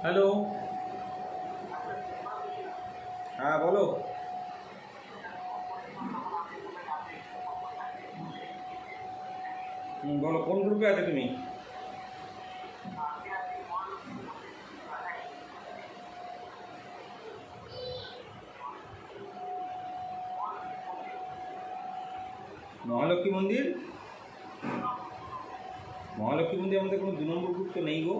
Hello. হ্যাঁ বলো। বলো কোন গ্রুপে আছে তুমি? মহালক্ষ্মী মন্দির? মহালক্ষ্মী মন্দির আমাদের কোনো 2 নম্বর গ্রুপ তো নেই গো।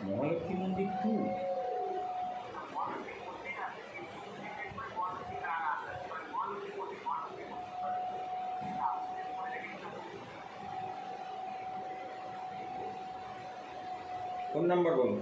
মহালক্ষ্মী মন্দির 2? কোন নাম্বার বলো?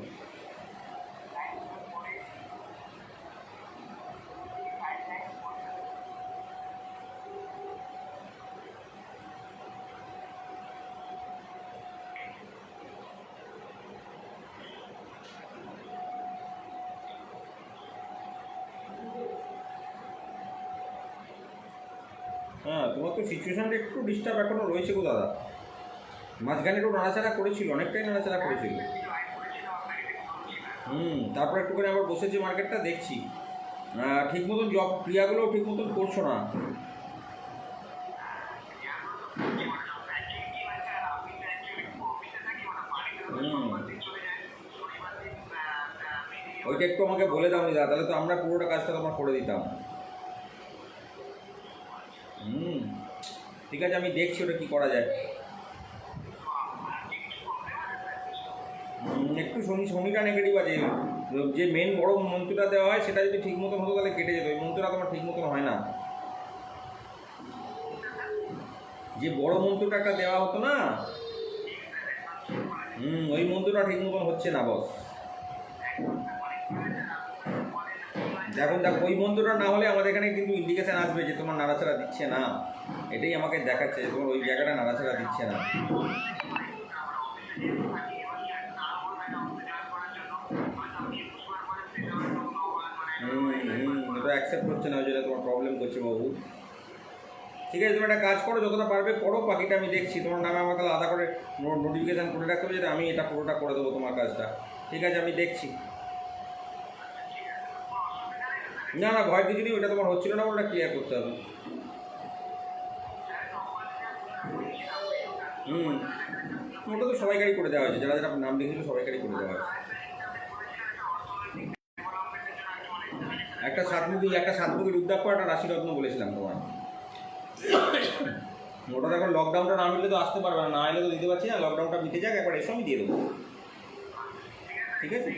হ্যাঁ, তোমার তো সিচুয়েশানটা একটু ডিস্টার্ব এখনও রয়েছে গো দাদা। মাঝখানে একটু নাড়াচাড়া করেছিল, অনেকটাই নাড়াচাড়া করেছিল। তারপর একটু করে আবার বসেছি মার্কেটটা দেখছি। ঠিক মতন জব ক্রিয়াগুলোও ঠিক মতন করছো না। ওইটা একটু আমাকে বলে দাও নি দাদা, তাহলে তো আমরা পুরোটা কাজটা তোমার করে দিতাম। ঠিক আছে, আমি দেখছি ওটা কী করা যায়। একটু শনিটা নেগেটিভ আছে। যে মেন বড় মন্ত্রটা দেওয়া হয় সেটা যদি ঠিক মতন হতো তাহলে কেটে যেত। ওই মন্ত্রটা তোমার ঠিক মতন হয় না। যে বড় মন্ত্রটা একটা দেওয়া হতো না, ওই মন্ত্রটা ঠিক মতন হচ্ছে না বস। এখন দেখো, ওই মন্ত্রটা না হলে আমাদের এখানে কিন্তু ইন্ডিকেশান আসবে যে তোমার নাড়াচাড়া দিচ্ছে না। এটাই আমাকে দেখাচ্ছে যে তোমার ওই জায়গাটা নাড়াচাড়া দিচ্ছে না। এটা অ্যাকসেপ্ট করছে না, ওই জন্য তোমার প্রবলেম করছে বাবু। ঠিক আছে, তুমি একটা কাজ করো, যতটা পারবে করো, বাকিটা আমি দেখছি। তোমার নামে আমার তাহলে আলাদা করে নোটিফিকেশান করে রাখতে হবে যে আমি এটা পুরোটা করে দেবো তোমার কাজটা। ঠিক আছে, আমি দেখছি। না না, ভয় কিছু নেই, ওটা তোমার হচ্ছিল না, ওটা ক্লিয়ার করতে হবে। ওটা তো সবাইকারই করে দেওয়া হয়েছে, যারা যারা নাম লিখেছিল সবাইকারই করে দেওয়া হয়েছে। একটা সাতমুখী উদ্যাপক, একটা রাশিরত্ন বলেছিলাম তোমার। ওটা এখন লকডাউনটা না মিললে তো আসতে পারবে না, না এলে তো দিতে পারছি না। লকডাউনটা মিটে যাক, একবার এসো, আমি দিয়ে দেবো। ঠিক আছে,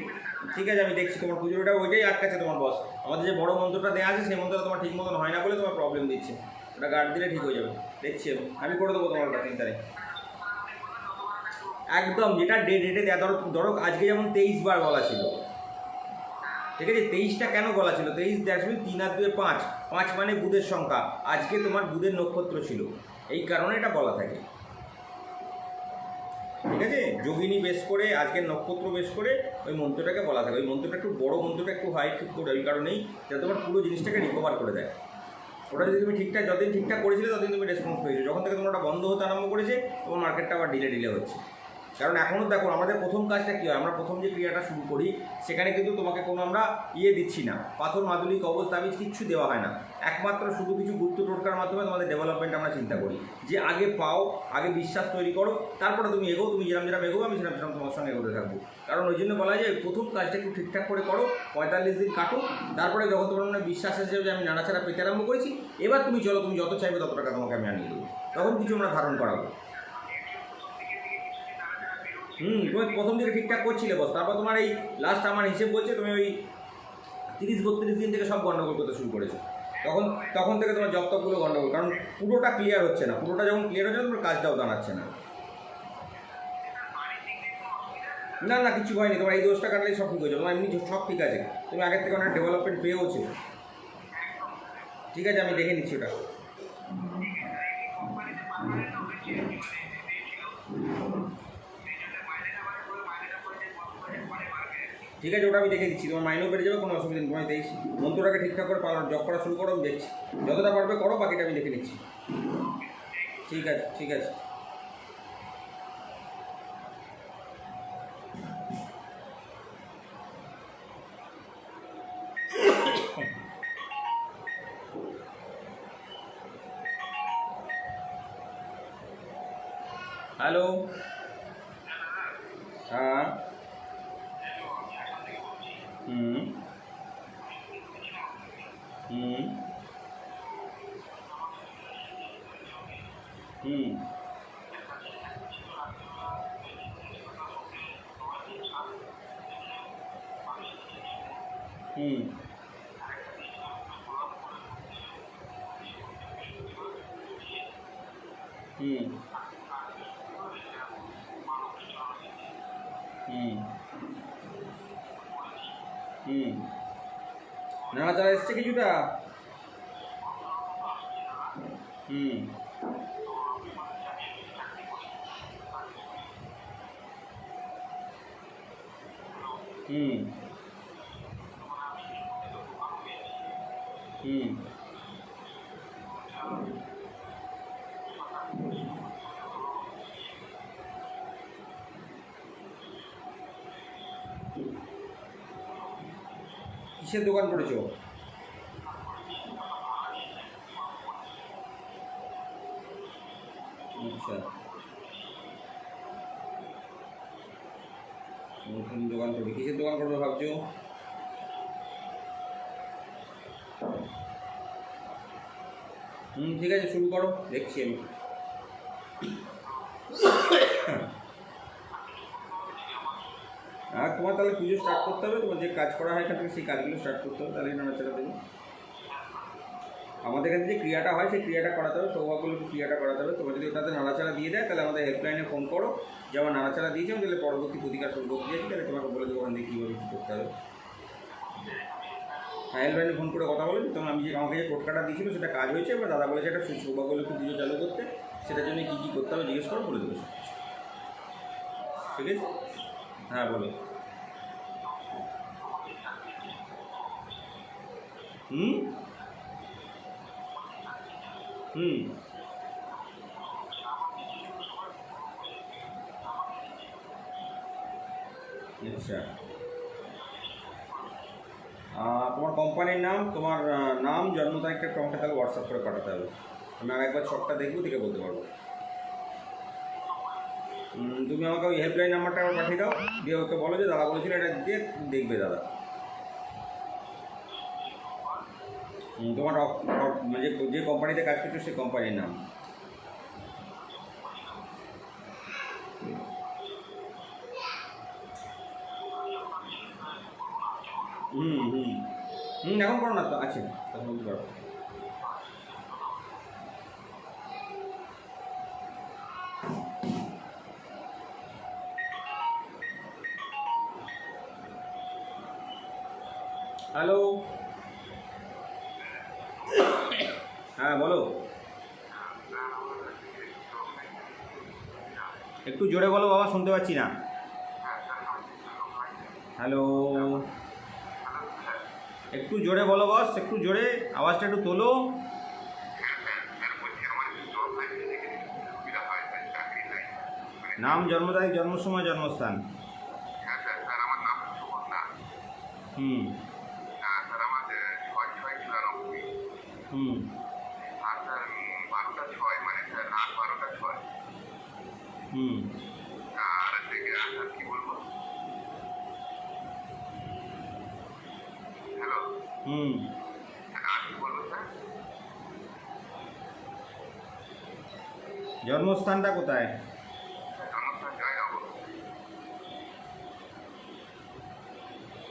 ঠিক আছে, আমি দেখছি। তোমার পুজোটা ওইটাই আটকাচ্ছে তোমার বস। আমাদের যে বড় মন্ত্রটা দেওয়া আছে সেই মন্ত্রটা তোমার ঠিক মতন হয় না বলে তোমার প্রবলেম দিচ্ছে। ওটা গার্ড দিলে ঠিক হয়ে যাবে, দেখছি আমি করে দেবো তোমার ওটা চিন্তা নেই। একদম যেটা ডেটে দেওয়া, ধরো আজকে যেমন 23 বার বলা ছিল, ঠিক আছে। 23টা কেন বলা ছিল? 23 দেখবি 3 আর 2 5, 5 মানে বুধের সংখ্যা। আজকে তোমার বুধের নক্ষত্র ছিল, এই কারণে এটা বলা থাকে। ঠিক আছে, যোগিনী বেশ করে, আজকের নক্ষত্র বেশ করে ওই মন্ত্রটাকে বলা থাকে। ওই মন্ত্রটা একটু বড়, মন্ত্রটা একটু হাই ঠিক করে, ওই কারণেই যাতে তোমার পুরো জিনিসটাকে রিকভার করে দেয়। ওটা যদি তুমি ঠিকঠাক, যতদিন ঠিকঠাক করেছিলে ততদিন তুমি রেসপন্স পেয়েছো। যখন থেকে তোমার ওটা বন্ধ হতে আরম্ভ করেছে, তোমার মার্কেটটা আবার ডিলে হচ্ছে। কারণ এখনও দেখো, আমাদের প্রথম কাজটা কী হয়, আমরা প্রথম যে ক্রিয়াটা শুরু করি সেখানে কিন্তু তোমাকে কোনো আমরা দিচ্ছি না, পাথর মাদুলি কবচ তাবিজ কিচ্ছু দেওয়া হয় না। একমাত্র শুধু কিছু গুপ্ত টোটকার মাধ্যমে তোমাদের ডেভেলপমেন্ট আমরা চিন্তা করি যে আগে পাও, আগে বিশ্বাস তৈরি করো, তারপরে তুমি এগো। তুমি যেরকম এগো, আমি সেরকম তোমার সঙ্গে এগোতে থাকবো। কারণ ওই জন্য বলা যায় প্রথম কাজটা একটু ঠিকঠাক করে করো, 45 দিন কাটো। তারপরে যখন তোমার মনে বিশ্বাস এসে যে আমি নাড়াচাড়া পেতে আরম্ভ করেছি, এবার তুমি চলো, তুমি যত চাইবে তত টাকা তোমাকে আমি আনিয়ে দেবো। তখন কিছু আমরা ধারণ করাবো। তুমি প্রথম দিকে ঠিকঠাক করছিলে বস, তারপর তোমার এই লাস্ট আমার হিসেব বলছে তুমি ওই 30-32 দিন থেকে সব গন্ডগোল করতে শুরু করেছো। তখন থেকে তোমার জবটপগুলো গন্ডগোল, কারণ পুরোটা ক্লিয়ার হচ্ছে না। পুরোটা যখন ক্লিয়ার হচ্ছে না, তোমার কাজটাও দাঁড়াচ্ছে না। না না, কিছু হয়নি। তোমার এই দোষটা কাটলেই সব ঠিক হয়ে যাবে। তোমার এমনি সব ঠিক আছে, তুমি আগের থেকে অনেক ডেভেলপমেন্ট পেয়েওছো। ঠিক আছে, আমি দেখে নিচ্ছি ওটা। ঠিক আছে, ওটা আমি দেখে দিচ্ছি। তোমার মাইনেও বেড়ে যাবে, কোনো অসুবিধা নেই। তোমায় 23 মন্ত্রটাকে ঠিকঠাক করে জব করা শুরু করো, আমি দেখছি। যতটা পারবে করো, বাকিটা আমি দেখে নিচ্ছি। ঠিক আছে, ঠিক আছে। হ্যালো। হ্যাঁ। হুম হুম হুম হুম হুম হুম হুম নাড়াচাড়া এসছে কিছুটা। হুম হুম হুম কিসের দোকান করেছো? আচ্ছা, নতুন দোকান করবে। কিসের দোকান করবে ভাবছো? ঠিক আছে, শুরু করো, দেখছি আমি। আর তোমার তাহলে পুজো স্টার্ট করতে হবে, তোমার যে কাজ করা হয় এখান থেকে সেই কাজগুলো স্টার্ট করতে হবে, তাহলে নাড়াচাড়া দেবে। আমাদের এখানে যে ক্রিয়াটা হয় সেই ক্রিয়াটা করাতে হবে, সৌভাগ্যলক্ষ্মী ক্রিয়াটা করাতে হবে। তোমার যদি ওটাতে নাড়াচাড়া দিয়ে দেয় তাহলে আমাদের হেল্পলাইনে ফোন করো, যে আমার নাড়াচাড়া দিয়েছে, আমি তাহলে পরবর্তী প্রতিকার শুরু করতে চাইছি, তাহলে তোমাকে বলে দেবো ওখান থেকে কীভাবে কী করতে হবে। হ্যাঁ, হেল্পলাইনে ফোন করে কথা বলেছি, তখন আমি যে আমাকে যে টোটকাটা দিয়েছিল সেটা কাজ হয়েছে, এবার দাদা বলেছে একটা সৌভাগ্যলক্ষ্মী পুজো চালু করতে, সেটার জন্য কী কী করতে হবে জিজ্ঞেস করো, বলে দেবো। ঠিক আছে, হ্যাঁ বলো। হুম হুম আচ্ছা, তোমার কোম্পানির নাম, তোমার নাম, জন্ম তারিখটা একটু আমাকে তাহলে হোয়াটসঅ্যাপ করে পাঠাতে হবে। আমি আর একবার সবটা দেখবো, দেখে বলতে পারবো। তুমি আমাকে ওই হেল্পলাইন নাম্বারটা আবার পাঠিয়ে দাও, দিয়ে ওকে বলো যে দাদা বলেছিল এটা দিয়ে দেখবে দাদা। তোমার মানে যে কোম্পানিতে কাজ করছো সেই কোম্পানির নাম। হুম হুম এখন করো না তো, আছে তখন বলতে পারো। হ্যালো। হ্যাঁ বলো, একটু জোরে বলো বাবা, শুনতে পাচ্ছি না। হ্যালো, একটু জোরে বলো বস, একটু জোরে, আওয়াজটা একটু তোলো। নাম, জন্ম তারিখ, জন্ম সময়, জন্মস্থান। হুম হুম হুম হুম জন্মস্থানটা কোথায়?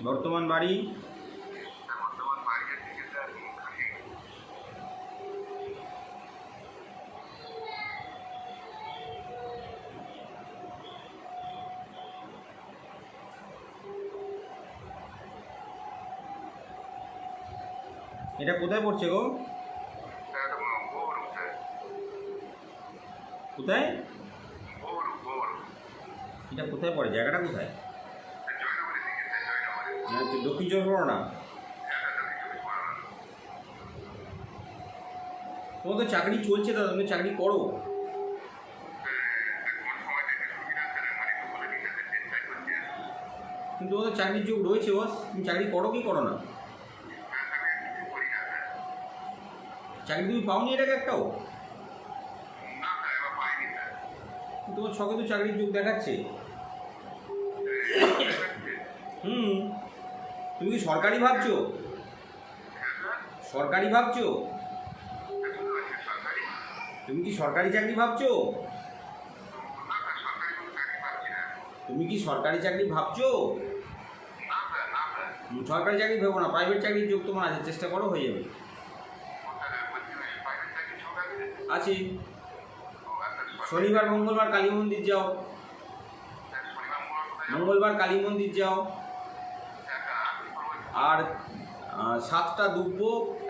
বর্তমান বাড়ি? এটা কোথায় পড়ছে গো? কোথায়? এটা কোথায় পড়ে, জায়গাটা কোথায়? দক্ষিণ চব্বিশ পরগনা? তোমার তো চাকরি চলছে দাদা, তুমি চাকরি করো। কিন্তু তোমাদের চাকরির যোগ রয়েছে বস, তুমি চাকরি করো কি করো না? চাকরি তুমি পাওনি এটাকে একটাও? তোমার ছকে তো চাকরির যোগ দেখাচ্ছে। তুমি কি সরকারি ভাবছো? সরকারি ভাবছো? তুমি কি সরকারি চাকরি ভাবছো? তুমি কি সরকারি চাকরি ভাবছো? সরকারি চাকরি ভেবো না, প্রাইভেট চাকরির যোগ তোমার আছে, চেষ্টা করো, হয়ে যাবে। আছে, শনিবার মঙ্গলবার কালী মন্দির যাও, মঙ্গলবার কালী মন্দির যাও, আর 7টা দুব্য,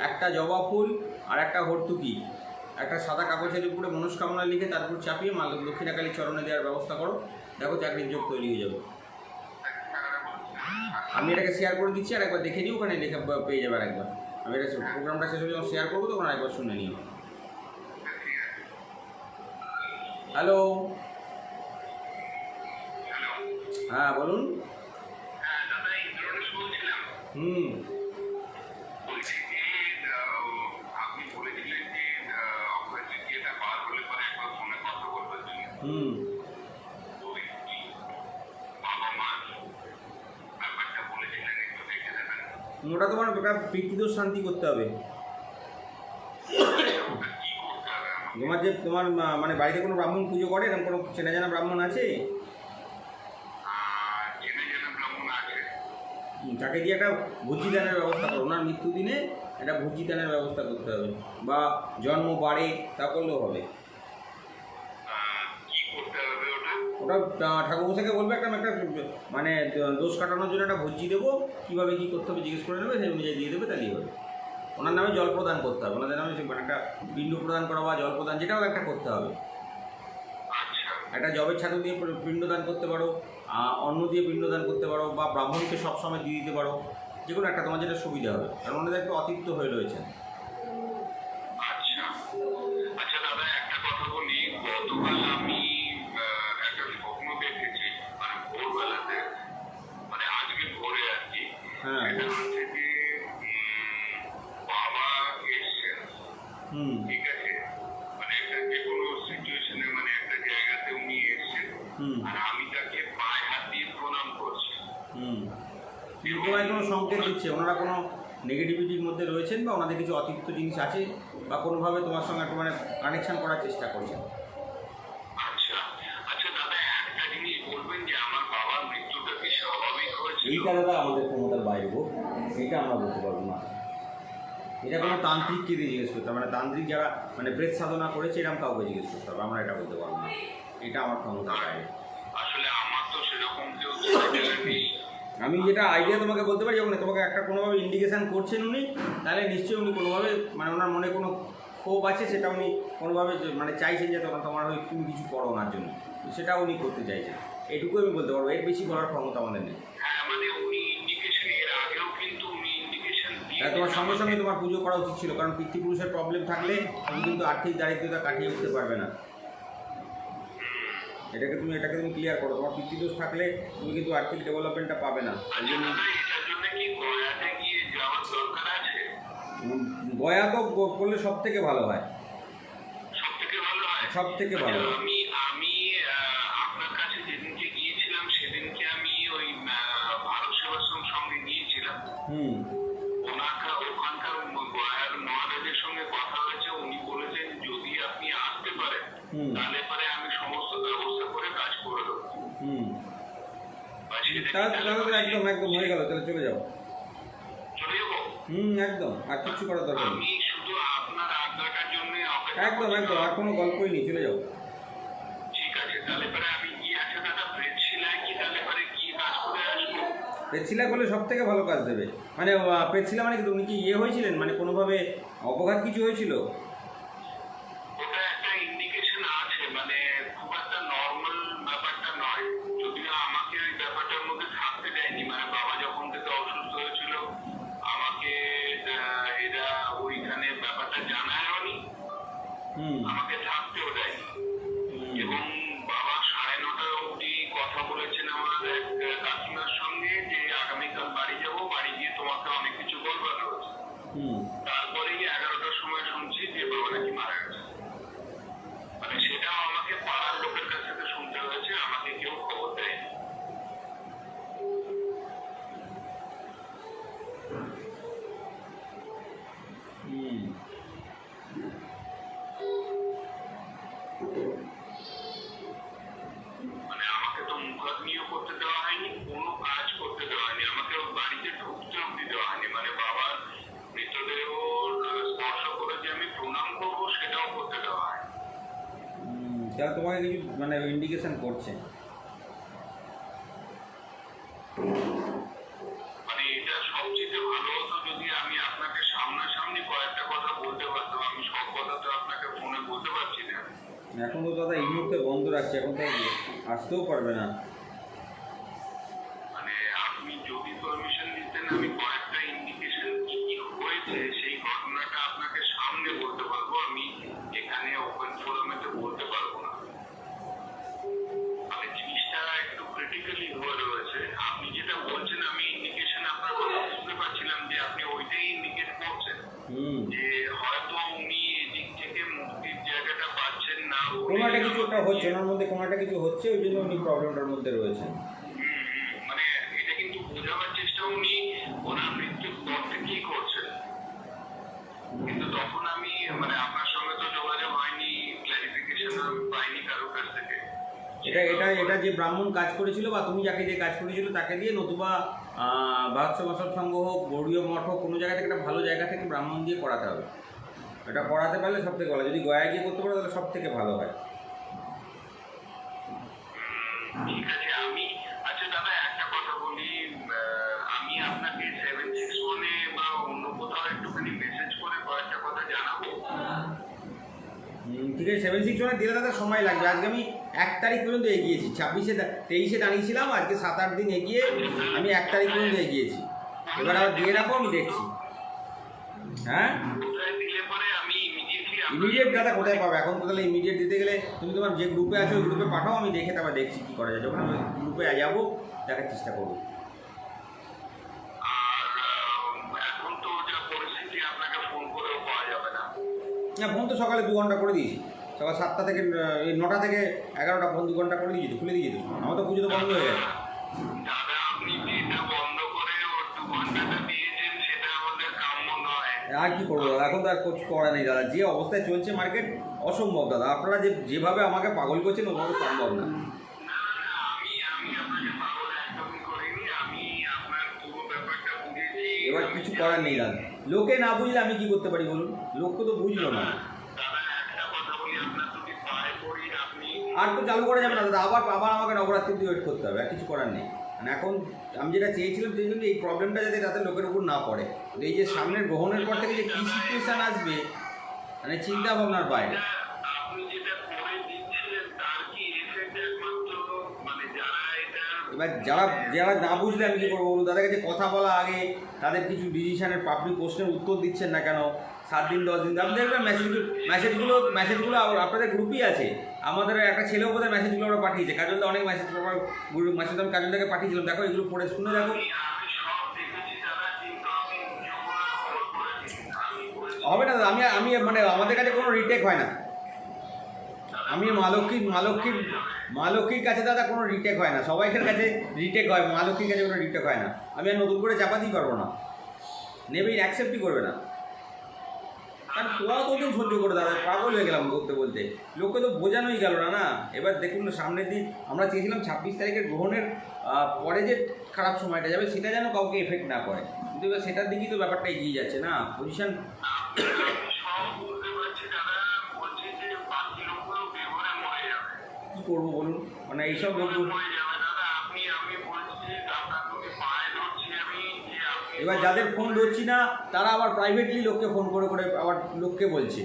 একটা জবা ফুল আর একটা হর্তুকি একটা সাদা কাগজের উপরে মনস্কামনা লিখে তারপর চাপিয়ে মা দক্ষিণাকালী চরণে দেওয়ার ব্যবস্থা করো, দেখো চাকরির যোগ তৈরি হয়ে যাবে। আমি এটাকে শেয়ার করে দিচ্ছি, আর একবার দেখে নিই, ওখানে লেখা পেয়ে যাবে। একবার আমি এটা প্রোগ্রামটা শেষ হলে যখন শেয়ার করবো তখন একবার শুনে নিও। হ্যালো, হ্যাঁ বলুন। হুম, হুম, ওটা তোমার পিতৃদোষ শান্তি করতে হবে। তোমার যে তোমার মানে বাড়িতে কোনো ব্রাহ্মণ পুজো করে, এরকম কোনো চেনা জানা ব্রাহ্মণ আছে? তাকে দিয়ে একটা ভোজিদানের ব্যবস্থা করো, ওনার মৃত্যুদিনে একটা ভোজিদানের ব্যবস্থা করতে হবে, বা জন্ম বাড়ে তা করলেও হবে। ওটা ঠাকুরমশাইকে বলবে একটা মানে দোষ কাটানোর জন্য একটা ভোজি দেবো, কীভাবে কী করতে হবে জিজ্ঞেস করে নেবে, সেই অনুযায়ী দিয়ে দেবে, তাহলেই হবে। ওনার নামে জল প্রদান করতে হবে, ওনাদের নামে একটা পিণ্ড প্রদান করা বা জল প্রদান যেটাও একটা করতে হবে। একটা জবের ছাতু দিয়ে পিণ্ডদান করতে পারো, অন্ন দিয়ে পিণ্ডদান করতে পারো, বা ব্রাহ্মণকে সবসময় দিয়ে দিতে পারো, যে কোনো একটা তোমার যেটা সুবিধা হবে, কারণ ওনাদের একটু অতিরিক্ত হয়ে রয়েছে। আচ্ছা দাদা, একটা কথা বলি। গতকাল আমি একটা স্বপ্ন দেখেছি, মানে ভোরবেলাতে, মানে আজকে ভোরে আর কি। হ্যাঁ, এটা হচ্ছে যে বাবা এসছেন, ঠিক আছে, মানে একটা যে কোনো সিচুয়েশনে, মানে একটা জায়গাতে উনি এসছেন, আর আমি তাকে পায়ে হাত দিয়ে প্রণাম করছি। তোমায় কোনো সংকেত দিচ্ছে ওনারা কোনো নেগেটিভিটির মধ্যে রয়েছেন, বা ওনাদের কিছু অতিরিক্ত জিনিস আছে, বা কোনোভাবে তোমার সঙ্গে একটু মানে কানেকশান করার চেষ্টা করছেন। আচ্ছা আচ্ছা দাদা, একটা জিনিস বলবেন যে আমার বাবার মৃত্যুটা কি স্বাভাবিক হয়েছে? এইটা দাদা আমাদের ক্ষমতার বাইরে হোক, এটা আমরা বলতে পারবো না। এটা কোনো তান্ত্রিককে দিয়ে জিজ্ঞেস করতে হবে, মানে তান্ত্রিক যারা মানে প্রেত সাধনা করেছে এরকম কাউকে জিজ্ঞেস করতে হবে, আমরা এটা বলতে পারবো না, এটা আমার ক্ষমতার বাইরে। আসলে আমার তো সেরকম কেউ নেই। আমি যেটা আইডিয়া তোমাকে বলতে পারি, যখন তোমাকে একটা কোনোভাবে ইন্ডিকেশান করছেন উনি, তাহলে নিশ্চয়ই উনি কোনোভাবে মানে ওনার মনে কোনো ক্ষোভ আছে, সেটা উনি কোনোভাবে মানে চাইছেন যে তোমার হয়ে তুমি কিছু করো ওনার জন্য, সেটা উনি করতে চাইছেন। এটুকু আমি বলতে পারবো, এর বেশি বলার ক্ষমতা আমাদের নেই। হ্যাঁ, মানে উনি ইন্ডিকেশন, এর আগেও কিন্তু উনি ইন্ডিকেশন দিয়ে, তাই তোমার সঙ্গে সঙ্গে তোমার পুজো করা উচিত ছিল, কারণ পিতৃপুরুষের প্রবলেম থাকলে তুমি কিন্তু আর্থিক দারিদ্রতা কাটিয়ে উঠতে পারবে না। এটাকে তুমি ক্লিয়ার করো, তোমার পিতৃদোষ থাকলে তুমি কিন্তু আর্থিক ডেভেলপমেন্টটা পাবে না। ওই জন্য এটার জন্য কি গয়াতে গিয়ে যাওয়ার দরকার আছে? গয়া তো করলে সব থেকে ভালো হয়, সব থেকে ভালো হয়, সব থেকে ভালো। আমি আপনার কাছে যেদিনকে গিয়েছিলাম সেদিনকে আমি ওই ভারত সেবাশ্রম সঙ্গে গিয়েছিলাম। ওখানকার গয়ার মহারাজের সঙ্গে কথা হয়েছে, উনি বলেছেন যদি আপনি আসতে পারেন তাহলে পরে আমি সমস্ত ব্যবস্থা করে কাজ করে দেবো। একদম একদম হয়ে গেল, তাহলে চলে যাবো। চলে যাবো? একদম, আর কিছু করার দরকার নেই। আমি শুধু আপনার আজ্ঞাটার জন্য একদম একদম, আর কোনো গল্পই নেই, চলে যাবো। ঠিক আছে, তাহলে পরে আমি কি আছে দাদা, প্রেতশিলায় কি তাহলে পরে কি কাজ করে আসবো? প্রেতশিলা করলে সব থেকে ভালো কাজ দেবে। মানে প্রেতশিলা মানে কি, উনি কি হয়েছিলেন, মানে কোনোভাবে অপঘাত কিছু হয়েছিল? ওটা একটা ইন্ডিকেশন আছে, মানে খুব একটা নর্মাল ব্যাপারটা নয়, যদিও আমাকে ওই ব্যাপারটার মধ্যে থাকতে দেয়নি। মানে বাবা যখন থেকে অসুস্থ হয়েছিল আমাকে এরা ওইখানে ব্যাপারটা জানায়নি, আমাকে থাকতেও দেয়নি। এবং বাবা 9:30 অবধি কথা বলেছেন আমার এক কাকিমার সঙ্গে, মানে আমাকে তো মুখাগ্নিও করতে দেওয়া হয়নি, কোনো কাজ করতে দেওয়া হয়নি, আমাকে ওর বাড়িতে ঢুকতে অব্দি দেওয়া হয়নি, মানে বাবার মৃতদেহ স্পর্শ করে যে আমি প্রণাম করবো সেটাও করতে দেওয়া হয়। তাহলে তোমাকে কিছু মানে ইন্ডিকেশন করছে। মানে এটা সবচেয়ে ভালো হতো যদি আমি আপনাকে সামনাসামনি কয়েকটা কথা বলতে পারতাম, আমি সব কথা তো আপনাকে ফোনে বলতে পারছি না। এখন তো দাদা এই মুহূর্তে বন্ধ রাখছে, এখন তো আসতেও পারবে না। মানে আপনি যদি পারমিশন দিতেন আমি কয়েকটা ইন্ডিকেশন কি কি হয়েছে সেই ঘটনাটা আপনাকে সামনে বলতে পারবো, আমি এখানে ওপেন ফোরামেতে বলতে পারবো না। মানে জিনিসটা একটু ক্রিটিক্যালি হয়ে রয়েছে। আপনি যেটা বলছেন আমি ইন্ডিকেশন আপনার কথা বুঝতে পারছিলাম যে আপনি ওইটাই ইন্ডিকেট করছেন যে হয়তো উনি এদিক থেকে মুক্তির জায়গাটা পাচ্ছেন না, কোনো একটা কিছু একটা হচ্ছে, ওনার মধ্যে কোনো একটা কিছু হচ্ছে, ওই জন্য উনি প্রবলেমটার মধ্যে রয়েছে। মানে এটা কিন্তু বোঝাবার চেষ্টা উনি ওনার মৃত্যুর পর থেকেই করছেন, কিন্তু তখন আমি মানে আপনার সঙ্গে তো যোগাযোগ হয়নি, ক্লারিফিকেশন পাইনি কারোর কাছ থেকে। এটা এটা এটা যে ব্রাহ্মণ কাজ করেছিল বা তুমি যাকে দিয়ে কাজ করেছিল তাকে দিয়ে, নতুবা ভারত সেবাশ্রম সংঘ হোক, গৌড়ীয় মঠ হোক, কোনো জায়গা থেকে একটা ভালো জায়গা থেকে ব্রাহ্মণ দিয়ে করাতে হবে। এটা করাতে পারলে সব থেকে ভালো, যদি গয়া গিয়ে করতে পারো তাহলে সব থেকে ভালো হয়। ঠিক আছে, আমি আচ্ছা দাদা একটা কথা বলি, আমি আপনাকে 761-এ বা অন্য কোথাও একটুখানি মেসেজ করে কয়েকটা কথা জানাবো। ঠিক আছে, 761 দিলে দাদা সময় লাগবে। আজকে আমি 1 তারিখ পর্যন্ত এগিয়েছি, 23-এ দাঁড়িয়েছিলাম, আজকে 7-8 দিন এগিয়ে আমি 1 তারিখ পর্যন্ত এগিয়েছি। এবার আবার দিয়ে রাখো, আমি দেখছি। হ্যাঁ কোথায় দিলে পরে আমি ইমিডিয়েটলি ইমিডিয়েট দাদা কোথায় পাবে এখন? তো তাহলে ইমিডিয়েট দিতে গেলে তুমি তোমার যে গ্রুপে আছো ওই গ্রুপে পাঠাও, আমি দেখে তারপর দেখছি কী করা যায়। যখন আমি গ্রুপে যাবো দেখার চেষ্টা করবো। আর এখন তো যা পরিস্থিতি আপনাকে ফোন করেও পাওয়া যাবে না। না, ফোন তো সকালে 2 ঘন্টা করে দিয়েছি, সকাল 7টা থেকে 9টা থেকে 11টা ফোন 2 ঘন্টা করে দিয়েছি, খুলে দিয়েছি তো। আমার তো পুজো তো বন্ধ হয়ে গেছে। দাদা আপনি যেটা বন্ধ করে ওর 2 ঘন্টাটা দিয়েছেন সেটা আমাদের কাম্য নয়। আর কি করবো দাদা, এখন তো আর কিছু করা নেই দাদা, যে অবস্থায় চলছে মার্কেট অসম্ভব দাদা। আপনারা যেভাবে আমাকে পাগল করছেন ওভাবে সম্ভব না। না না, আমি আপনাকে পাগল একদমই করিনি, আমি আপনার পুরো ব্যাপারটা বুঝেছি। এবার কিছু করার নেই দাদা, লোকে না বুঝলে আমি কি করতে পারি বলুন? লোককে তো বুঝলো না। দাদা একটা কথা বলি, আপনার যদি পায়ে পড়ি আপনি আর তো চালু করা যাবে না দাদা, আবার আবার আমাকে নবরাত্রি দিয়ে ওয়েট করতে হবে, আর কিছু করার নেই। মানে এখন আমি যেটা চেয়েছিলাম যে এই প্রবলেমটা যাতে তাতে লোকের উপর না পড়ে। এই যে সামনের গ্রহণের পর থেকে যে কী সিচুয়েশান আসবে, মানে চিন্তা ভাবনার বাইরে। আপনি যেটা করে দিচ্ছিলেন তার কি এফেক্ট একমাত্র মানে যারা এটা এবার যারা যারা না বুঝলে আমি কী করবো বলুন? তাদের কাছে কথা বলা আগে তাদের কিছু ডিসিশনের পাবলিক প্রশ্নের উত্তর দিচ্ছেন না কেন? 7 দিন 10 দিন আপনি দেখবেন মেসেজগুলো আপনাদের গ্রুপই আছে। আমাদের একটা ছেলেও বোধহয় মেসেজগুলো আমরা পাঠিয়েছে, কাজলদা অনেক মেসেজ আমি কাজলদাকে পাঠিয়েছিলাম, দেখো এগুলো পড়ে শুনে দেখো। আমি সব দেখেছি দাদা, কিন্তু আমি নিজেও খবর করেছি, আমি বলেছি হবে না দাদা, আমি মানে আমাদের কাছে কোনো রিটেক হয় না। আমি মা লক্ষ্মীর কাছে দাদা কোনো রিটেক হয় না, সবাইকার কাছে রিটেক হয়, মা লক্ষ্মীর কাছে কোনো রিটেক হয় না। আমি আর নতুন করে চাপাতেই পারবো না, নেবেই অ্যাকসেপ্টই করবে না। কারণ তোরাও কতদিন সহ্য করে দাদা, পাগল হয়ে গেলাম বলতে বলতে, লোককে তো বোঝানোই গেল না। এবার দেখুন না, সামনের দিন আমরা চেয়েছিলাম 26 তারিখের গ্রহণের পরে যে খারাপ সময়টা যাবে সেটা যেন কাউকে এফেক্ট না করে, কিন্তু এবার সেটার দিকেই তো ব্যাপারটা এগিয়ে যাচ্ছে না, পজিশন। সব বুঝতে পারছি দাদা, বলছি যে বাকি লোকগুলো বেঘরে মরে যাবে। কী করবো বলুন? মানে এইসব লোক মরে যাবে দাদা, আমি বলছি আপনার তোকে পায়ে ধরছি আমি যে আপনি এবার যাদের ফোন ধরছি না তারা আবার প্রাইভেটলি লোককে ফোন করে করে আবার লোককে বলছে,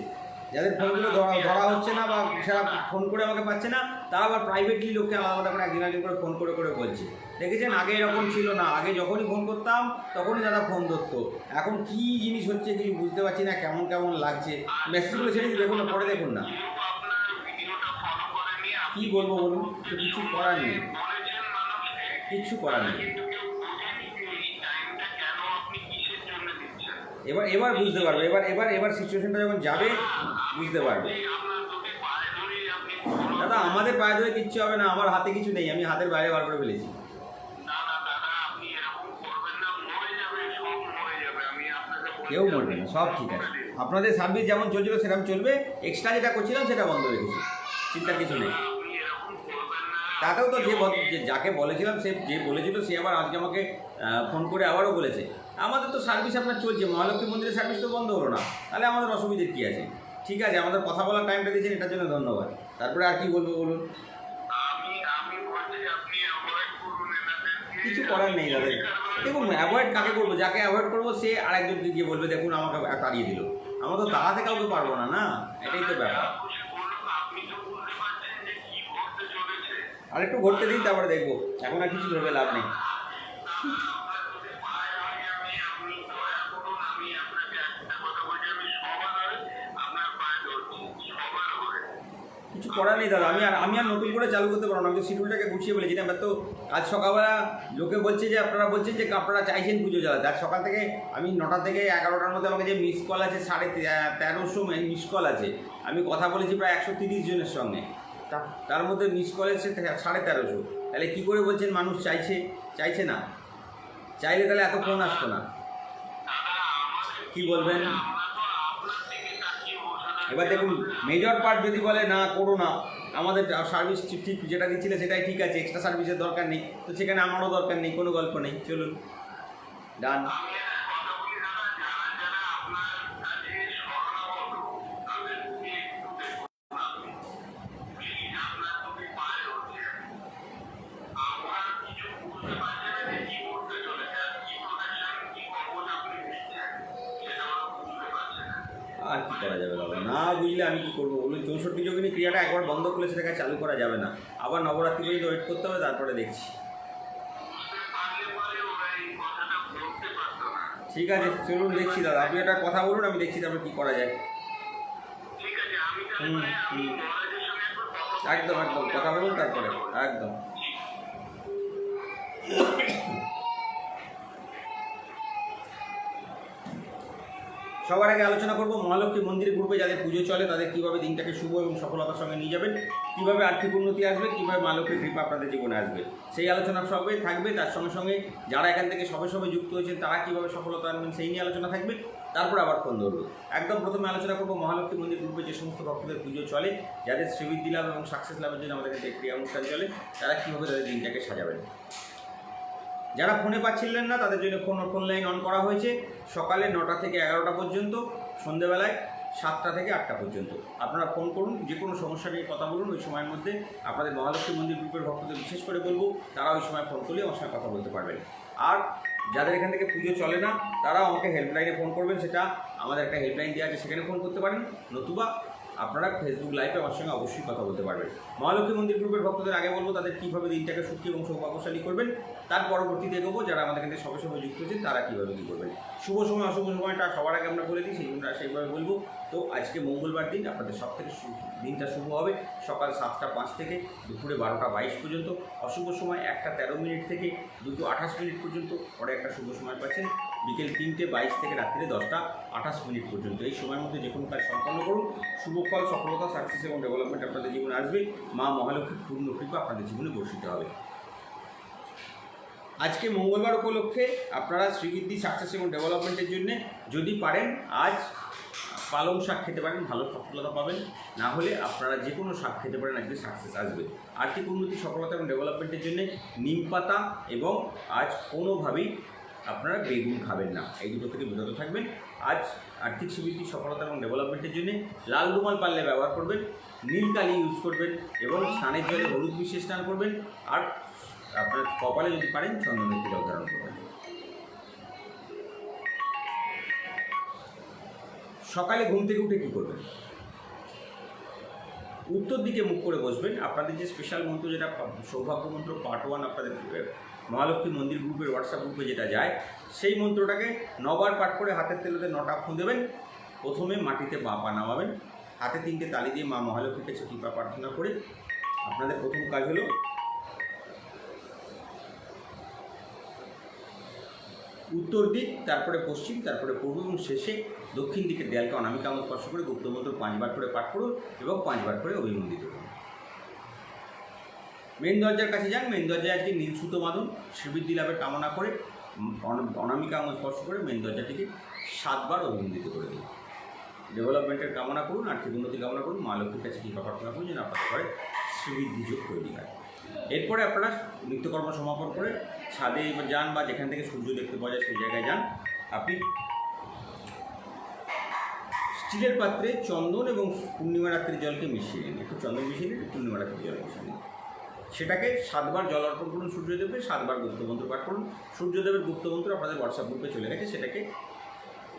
যাদের ফোনগুলো ধরা হচ্ছে না বা সারা ফোন করে আমাকে পাচ্ছে না, তারা আবার প্রাইভেটলি লোককে আলাদা আলাদা করে একজন একজন করে ফোন করে করে বলছে। দেখেছেন, আগে এরকম ছিল না, আগে যখনই ফোন করতাম তখনই দাদা ফোন ধরতো। এখন কী জিনিস হচ্ছে কিছু বুঝতে পারছি না, কেমন কেমন লাগছে। মেসেজগুলো ছেড়ে দেখুন না, পরে দেখুন না। কেউ আপনার ভিডিওটা ফলো করেনি, কী বলবো বলুন? তো কিছু করার নেই, বলেছেন মানুষকে, কিচ্ছু করার নেই। কিন্তু কেউ বোঝেনি যে এই টাইমটা কেন আপনি কিসের জন্য দিচ্ছেন। এবার বুঝতে পারবে, এবার সিচুয়েশনটা যখন যাবে বুঝতে পারবে। আপনার তোকে পায়ে ধরে আপনি দাদা আমাদের পায়ে ধরে কিচ্ছু হবে না, আমার হাতে কিছু নেই, আমি হাতের বাইরে বার করে ফেলেছি। না না দাদা, আপনি এরকম করবেন না, মরে যাবে, সব মরে যাবে। আমি আপনাকে বলছি, কেউ মরবে না, সব ঠিক আছে। আপনাদের সার্ভিস যেমন চলছিল সেরকম চলবে, এক্সট্রা যেটা করছিলাম সেটা বন্ধ রেখেছি। চিন্তার কিছু নেই। আপনি এরকম করবেন না। তাতেও তো যাকে বলেছিলাম সে যে বলেছিল সে আবার আজকে আমাকে ফোন করে আবারও বলেছে আমাদের তো সার্ভিস আপনার চলছে, মহালক্ষ্মী মন্দিরের সার্ভিস তো বন্ধ হলো না, তাহলে আমাদের অসুবিধে কী আছে? ঠিক আছে, আমাদের কথা বলার টাইমটা দিয়েছেন, এটার জন্য ধন্যবাদ। তারপরে আর কি বলবো বলুন? আমি বলছি আপনি অ্যাভয়েড করুন এনাদেরকে। কিছু করার নেই দাদা। দেখুন, অ্যাভয়েড কাকে করবো? যাকে অ্যাভয়েড করবো সে আরেকজনকে গিয়ে বলবে দেখুন আমাকে তাড়িয়ে দিল। আমরা তো তাড়াতে কাউকে পারবো না, না? এটাই তো ব্যাপার। আপনি তো বুঝতে পারছেন যে কি ঘটতে চলেছে। আর একটু ঘটতে দিন, তারপরে দেখবো। এখন আর কিছু ভেবে লাভ নেই। কিছু করার নেই দাদা, আমি আর নতুন করে চালু করতে পারবো না। আমি তো শিডিউলটাকে গুছিয়ে বলেছি না। এবার তো আজ সকালবেলা লোকে বলছে যে আপনারা বলছেন যে আপনারা চাইছেন পুজো জ্বালাতে। আজ সকাল থেকে আমি 9টা থেকে 11টার মধ্যে আমাকে যে মিস কল আছে 1350 মিস কল আছে। আমি কথা বলেছি প্রায় 130 জনের সঙ্গে, তার মধ্যে মিস কল এসেছে 1350। তাহলে কী করে বলছেন মানুষ চাইছে না? চাইলে তাহলে এত ফোন আসতো না। কি বলবেন? এবার দেখুন, মেজর পার্ট যদি বলে না করো না, আমাদের সার্ভিস ঠিক যেটা দিচ্ছিলে সেটাই ঠিক আছে, এক্সট্রা সার্ভিসের দরকার নেই, তো সেখানে আমারও দরকার নেই, কোনো গল্প নেই, চলুন ডান। আর কি করা যাবে দাদা? না বুঝলে আমি কী করবো বলুন? 64 যোগিনী ক্রিয়াটা একবার বন্ধ করলে সেটাকে চালু করা যাবে না। আবার নবরাত্রি পর্যন্ত ওয়েট করতে হবে, তারপরে দেখছি। ঠিক আছে, চলুন দেখছি দাদা। আপনি একটা কথা বলুন, আমি দেখছি তারপরে কী করা যায়। একদম কথা বলুন তারপরে, একদম। সবার আগে আলোচনা করব মহালক্ষ্মী মন্দির গ্রুপে যাদের পুজো চলে তাদের কীভাবে দিনটাকে শুভ এবং সফলতার সঙ্গে নিয়ে যাবেন, কীভাবে আর্থিক উন্নতি আসবে, কীভাবে মা লক্ষ্মীর কৃপা আপনাদের জীবনে আসবে, সেই আলোচনা সবই থাকবে। তার সঙ্গে সঙ্গে যারা এখান থেকে সবে যুক্ত হয়েছেন তারা কীভাবে সফলতা আনবেন সেই নিয়ে আলোচনা থাকবে। তারপর আবার ফোন ধরবো। একদম প্রথমে আলোচনা করবো মহালক্ষ্মী মন্দির গ্রুপে যে সমস্ত ভক্তদের পুজো চলে, যাদের শ্রীবৃদ্ধি লাভ এবং সাকসেস লাভের জন্য আমাদের কাছে ক্রিয়া অনুষ্ঠান চলে, তারা কীভাবে তাদের দিনটাকে সাজাবেন। যারা ফোনে পাচ্ছিলেন না তাদের জন্য ফোন লাইন অন করা হয়েছে। সকালে 9টা থেকে 11টা পর্যন্ত, সন্ধ্যেবেলায় 7টা থেকে 8টা পর্যন্ত আপনারা ফোন করুন, যে কোনো সমস্যা নিয়ে কথা বলুন। ওই সময়ের মধ্যে আপনাদের মহালক্ষ্মী মন্দির গ্রুপের ভক্তদের বিশেষ করে বলবো তারা ওই সময় ফোন করলে আমার সঙ্গে কথা বলতে পারবেন। আর যাদের এখান থেকে পুজো চলে না তারাও আমাকে হেল্পলাইনে ফোন করবেন, সেটা আমাদের একটা হেল্পলাইন দেওয়া আছে, সেখানে ফোন করতে পারেন, নতুবা আপনারা ফেসবুক লাইভে আমার সঙ্গে অবশ্যই কথা বলতে পারবেন। মহালক্ষ্মী মন্দির গ্রুপের ভক্তদের আগে বলবো তাদের কীভাবে দিনটাকে সুখী এবং সৌভাগ্যশালী করবেন, তার পরবর্তীতে এগোবো যারা আমাদের এখানে সবে যুক্ত হয়েছেন তারা কীভাবে কী করবেন। শুভ সময় অশুভ সময়টা সবার আগে আমরা বলে দিই, সেই জন্য সেইভাবে বলবো। তো আজকে মঙ্গলবার দিন, আপনাদের সব থেকে দিনটা শুভ হবে সকাল 7টা 5 থেকে দুপুরে 12টা 22 পর্যন্ত। অশুভ সময় 1টা 13 থেকে 2টো 28 পর্যন্ত। পরে একটা শুভ সময় পাচ্ছেন বিকেল 3টে 22 থেকে রাত্রে 10টা 28 পর্যন্ত। এই সময়ের মধ্যে যে কোনো কাজ সম্পন্ন করুন, শুভ ফল, সফলতা, সাকসেস এবং ডেভেলপমেন্ট আপনাদের জীবনে আসবে। মা মহালক্ষ্মীর পূর্ণ কৃপা আপনাদের জীবনে বর্ষিত হবে। আজকে মঙ্গলবার উপলক্ষে আপনারা শ্রীবৃদ্ধি, সাকসেস এবং ডেভেলপমেন্টের জন্য যদি পারেন আজ পালং শাক খেতে পারেন, ভালো সফলতা পাবেন। না হলে আপনারা যে কোনো শাক খেতে পারেন, আজকে সাকসেস আসবে। আর্থিক উন্নতি, সফলতা এবং ডেভেলপমেন্টের জন্য নিম পাতা এবং আজ কোনোভাবেই আপনারা বেগুন খাবেন না, এই দুটো থেকে বিরত থাকবেন। আজ আর্থিক সমৃদ্ধি, সফলতা এবং ডেভেলপমেন্টের জন্য লাল রুমাল পারলে ব্যবহার করবেন, নীল কালি ইউজ করবেন এবং স্নানের জলে হলুদ মিশিয়ে স্নান করবেন। আর আপনার কপালে যদি পারেন চন্দনের তিলক ধারণ করবেন। সকালে ঘুম থেকে উঠে কী করবেন? উত্তর দিকে মুখ করে বসবেন। আপনাদের যে স্পেশাল মন্ত্র, যেটা সৌভাগ্য মন্ত্র পার্ট 1 আপনাদের মহালক্ষ্মী মন্দির গ্রুপের হোয়াটসঅ্যাপ গ্রুপে যেটা যায়, সেই মন্ত্রটাকে 9বার পাঠ করে হাতের তেলোতে 9টা ফুঁ দেবেন। প্রথমে মাটিতে বাঁ পা নামাবেন, হাতে 3টে তালি দিয়ে মা মহালক্ষ্মীর কাছে কৃপা প্রার্থনা করে আপনাদের প্রথম কাজ হলো উত্তর দিক, তারপরে পশ্চিম, তারপরে পূর্ব এবং শেষে দক্ষিণ দিকের দেয়ালকে অনামিকা আঙুল স্পর্শ করে গুপ্তমন্ত্র 5বার করে পাঠ করুন এবং 5বার করে অভিমন্দিত করুন। মেন দরজার কাছে যান, মেন দরজায় আজকে নীল সুতো বাঁধুন, শ্রীবৃদ্ধি লাভের কামনা করে অনামিকা আঙুল স্পর্শ করে মেন দরজাটিকে 7বার অভিমন্দিত করে দিন। ডেভেলপমেন্টের কামনা করুন, আর্থিক উন্নতি কামনা করুন, মা লক্ষ্মীর কাছে কৃপা প্রার্থনা করুন যেন আপনাদের ঘরে শ্রীবৃদ্ধি যোগ তৈরি হয়। এরপরে আপনারা নিত্যকর্ম সমাপন করে ছাদে যান বা যেখান থেকে সূর্য দেখতে পাওয়া যায় সেই জায়গায় যান। আপনি স্টিলের পাত্রে চন্দন এবং পূর্ণিমা রাত্রির জলকে মিশিয়ে নিন, একটু চন্দন মিশিয়ে নিন, পূর্ণিমা রাত্রির জল মিশিয়ে নিন। সেটাকে 7 বার জল অর্পণ করুন সূর্যদেবকে, 7 বার গুপ্তমন্ত্র পাঠ করুন। সূর্যদেবের গুপ্তমন্ত্র আপনাদের হোয়াটসঅ্যাপ গ্রুপে চলে গেছে, সেটাকে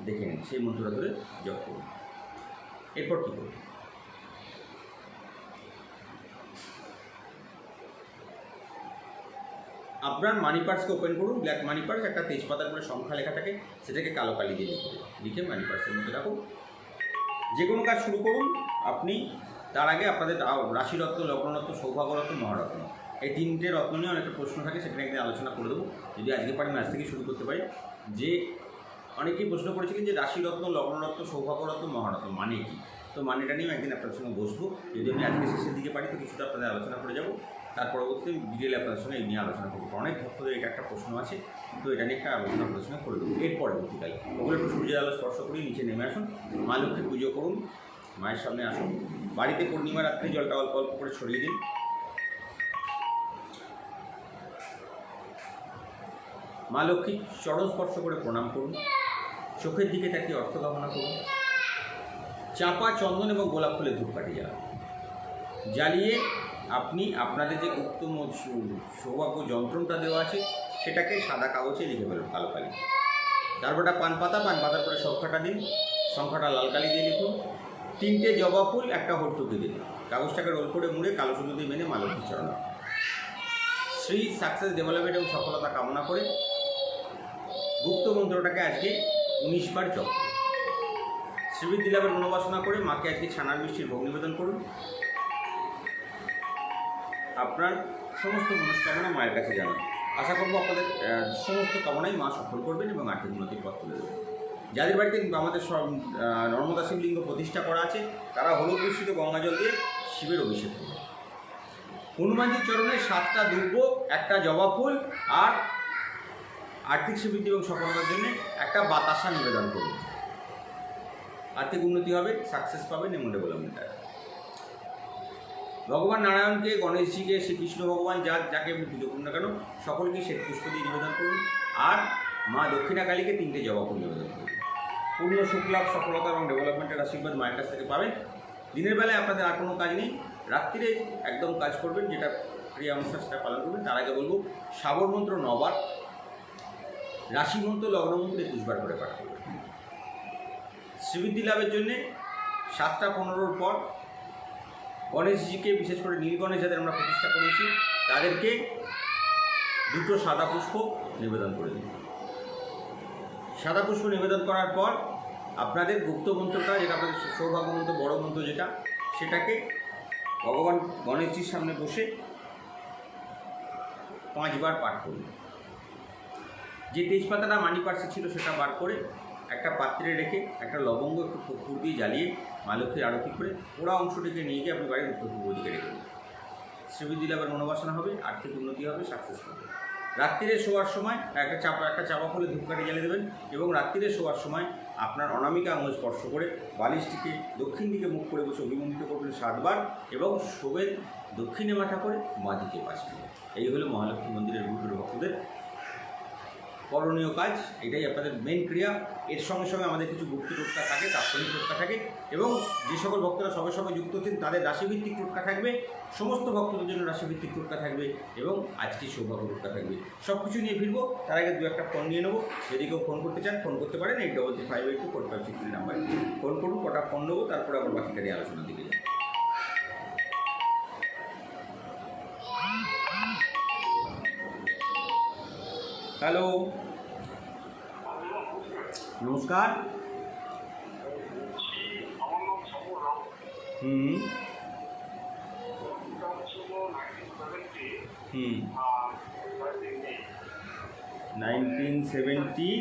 দেখে নিন, সেই মন্ত্রটা ধরে জপ করুন। এরপর কী করুন? আপনার মানি পার্সকে ওপেন করুন, ব্ল্যাক মানি পার্স, একটা তেজপাতার করে সংখ্যা লেখা থাকে, সেটাকে কালো কালি দিয়ে লিখে মানি পার্সের মধ্যে রাখুন। যে কোনো কাজ শুরু করুন আপনি, তার আগে আপনাদের রাশিরত্ন, লগ্নরত্ন, সৌভাগ্যরত্ন, মহারত্ন, এই 3টে রত্ন নিয়ে অনেকটা প্রশ্ন থাকে, সেখানে একদিন আলোচনা করে দেবো। যদি আজকে পারি আজ থেকে শুরু করতে পারি। যে অনেকেই প্রশ্ন করেছিলেন যে রাশিরত্ন, লগ্নরত্ন, সৌভাগ্যরত্ন, মহারত্ন মানে কী, তো মানেটা নিয়েও একদিন আপনাদের সঙ্গে বসবো। যদি আমি আজকে শেষের দিকে পারি তো কিছুটা আপনাদের আলোচনা করে যাবো, তার পরবর্তীতে ডিটেলে আপনাদের সঙ্গে এই নিয়ে আলোচনা করবো। অনেক ভক্তদের এটা একটা প্রশ্ন আছে, তো এটা নিয়ে একটা আলোচনা আপনাদের সঙ্গে করে দেবো। এর পরবর্তীকালে ওগুলো একটু সূর্যের আলো স্পর্শ করে নিচে নেমে আসুন, মা লক্ষ্মী পুজো করুন, মায়ের সামনে আসুন। বাড়িতে পূর্ণিমা রাত্রি জলটা অল্প অল্প করে ছড়িয়ে দিন। মা লক্ষ্মী চরণ স্পর্শ করে প্রণাম করুন, চোখের দিকে তাকিয়ে অর্থ কামনা করুন। চাপা, চন্দন এবং গোলাপ ফুলের ধূপকাঠি জ্বালিয়ে আপনি আপনাদের যে গুপ্ত সৌভাগ্য যন্ত্রণটা দেওয়া আছে সেটাকে সাদা কাগজে লিখে ফেলুন কালো কালি। তারপর একটা পান পাতার পরে সংখ্যাটা দিন, সংখ্যাটা লাল কালি দিয়ে লিখুন। 3টে জবা ফুল, একটা হরতুকি দিন। কাগজটাকে রোল করে মুড়ে কালো সুতো দিয়ে মেনে মা লক্ষ্মীর চরণ শ্রী সাকসেস, ডেভেলপমেন্ট এবং সফলতা কামনা করে গুপ্ত মন্ত্রটাকে আজকে 19 বার জপ করুন। শ্রীবৃদ্ধি লাভের মনোবাসনা করে মাকে আজকে ছানার মিষ্টির ভোগ নিবেদন করুন। আপনার সমস্ত মনস্কামনা মায়ের কাছে জানান। আশা করবো আপনাদের সমস্ত কামনাই মা সফল করবেন এবং আর্থিক উন্নতির পথ তুলে দেবেন। যাদের বাড়িতে আমাদের সব নর্মদা শিবলিঙ্গ প্রতিষ্ঠা করা আছে তারা হলুদ মিশ্রিত গঙ্গা জল দিয়ে শিবের অভিষেক করবেন। হনুমানজির চরণে 7টা দুর্ব, একটা জবা ফুল আর আর্থিক সমৃদ্ধি এবং সফলতার জন্য একটা বাতাসা নিবেদন করুন। আর্থিক উন্নতি হবে, সাকসেস পাবেন এবং ডেভেলপমেন্ট আসবে। ভগবান নারায়ণকে, গণেশজিকে, শ্রীকৃষ্ণ ভগবান যাকে আপনি পুজো করুন না কেন সকলকে শ্বেত পুষ্প দিয়ে নিবেদন করুন। আর মা দক্ষিণা কালীকে 3টে জবা ফুল নিবেদন করুন। পূর্ণ সুখ লাভ, সফলতা এবং ডেভেলপমেন্টের আশীর্বাদ মায়ের কাছ থেকে পাবেন। দিনের বেলায় আপনাদের আর কোনো কাজ নেই, রাত্রিরে একদম কাজ করবেন, যেটা ক্রিয়া অনুষ্ঠান সেটা পালন করবেন। তার আগে বলবো সাবর মন্ত্র 9 বার, রাশি মন্ত্র, লগ্ন মন্ত্র 21 বার করে পাঠ করবেন। শ্রীবৃদ্ধি লাভের জন্যে 7টা 15-র পর গণেশজিকে, বিশেষ করে নীল গণেশ যাদের আমরা প্রতিষ্ঠা করেছি তাদেরকে 2টো সাদা পুষ্প নিবেদন করে দিন। সাদা পুষ্প নিবেদন করার পর আপনাদের গুপ্ত মন্ত্রটা, যেটা আপনাদের সৌভাগ্য মন্ত্র, বড় মন্ত্র যেটা, সেটাকে ভগবান গণেশজির সামনে বসে 5 বার পাঠ করুন। যে তেজপাতাটা মানি পার্সে ছিল সেটা বার করে একটা পাত্রে রেখে একটা লবঙ্গ একটু কর্পূর দিয়ে জ্বালিয়ে মা লক্ষ্মীর আরতি করে পোড়া অংশটিকে নিয়ে গিয়ে আপনি বাড়ির উত্তর পূর্ব দিকে রেখে দেবেন। শ্রীবৃদ্ধি লাভের মনোবাসনা হবে, আর্থিক উন্নতি হবে, সাকসেস হবে। রাত্রিরে শোয়ার সময় একটা চাপা ফুলে ধূপকাঠি জ্বালিয়ে দেবেন এবং রাত্রিরে শোয়ার সময় আপনার অনামিকা আঙুল স্পর্শ করে বালিশটিকে দক্ষিণ দিকে মুখ করে বসে অভিমন্ডিত করবেন 7 বার এবং শোবেন দক্ষিণে মাথা করে বাঁ দিকে 5 মিনিট। এই হলো মহালক্ষ্মী মন্দিরের গুরুর ভক্তদের করণীয় কাজ। এটাই আপনাদের মেন ক্রিয়া। এর সঙ্গে সঙ্গে আমাদের কিছু গুপ্ত টোটকা থাকে, তাৎক্ষণিক টোটকা থাকে এবং যে সকল ভক্তরা সবার সঙ্গে যুক্ত হচ্ছেন তাদের রাশিভিত্তিক টোটকা থাকবে। সমস্ত ভক্তদের জন্য রাশিভিত্তিক টোটকা থাকবে এবং আজকে সৌভাগ্য টোটকা থাকবে। সব কিছু নিয়ে ফিরবো, তার আগে 2-1টা ফোন নিয়ে নেবো। যদি কেউ ফোন করতে চান ফোন করতে পারেন, 83582456 নাম্বারে ফোন করুন। কটা ফোন নেবো, তারপরে আবার বাকিটা নিয়ে আলোচনার দিকে যাবো। হ্যালো, নমস্কার। হুম 1970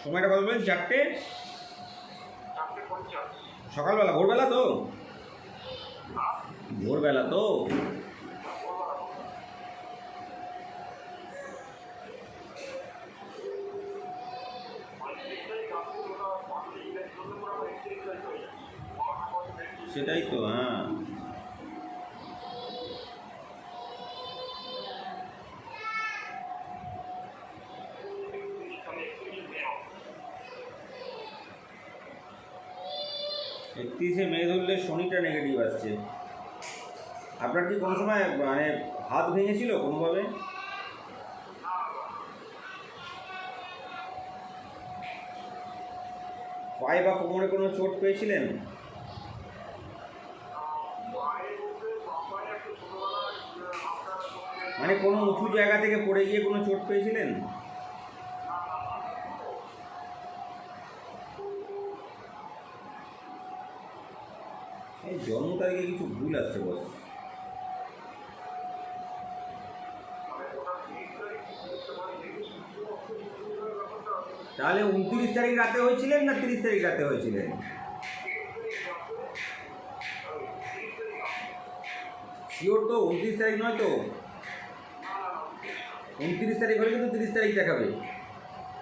সময়টা কত বলবেন? 4টে সকালবেলা, ভোরবেলা তো? ভোরবেলা তো সেটাই তো, হ্যাঁ। একত্রিশে মে ধরলে শনিটা নেগেটিভ আসছে। আপনার কি কোনো সময় মানে হাত ভেঙেছিল কোনোভাবে? পায়ে বা কোমরে কোনো চোট পেয়েছিলেন? মানে কোনো উঁচু জায়গা থেকে পড়ে গিয়ে কোনো চোট পেয়েছিলেন? এই জন্ম তারিখে কিছু ভুল আসছে বস। তাহলে 29 তারিখ রাতে হয়েছিলেন না 30 তারিখ রাতে হয়েছিলেন? শিওর তো 29 তারিখ নয় তো? 29 তারিখ হলে কিন্তু 30 তারিখ দেখাবে।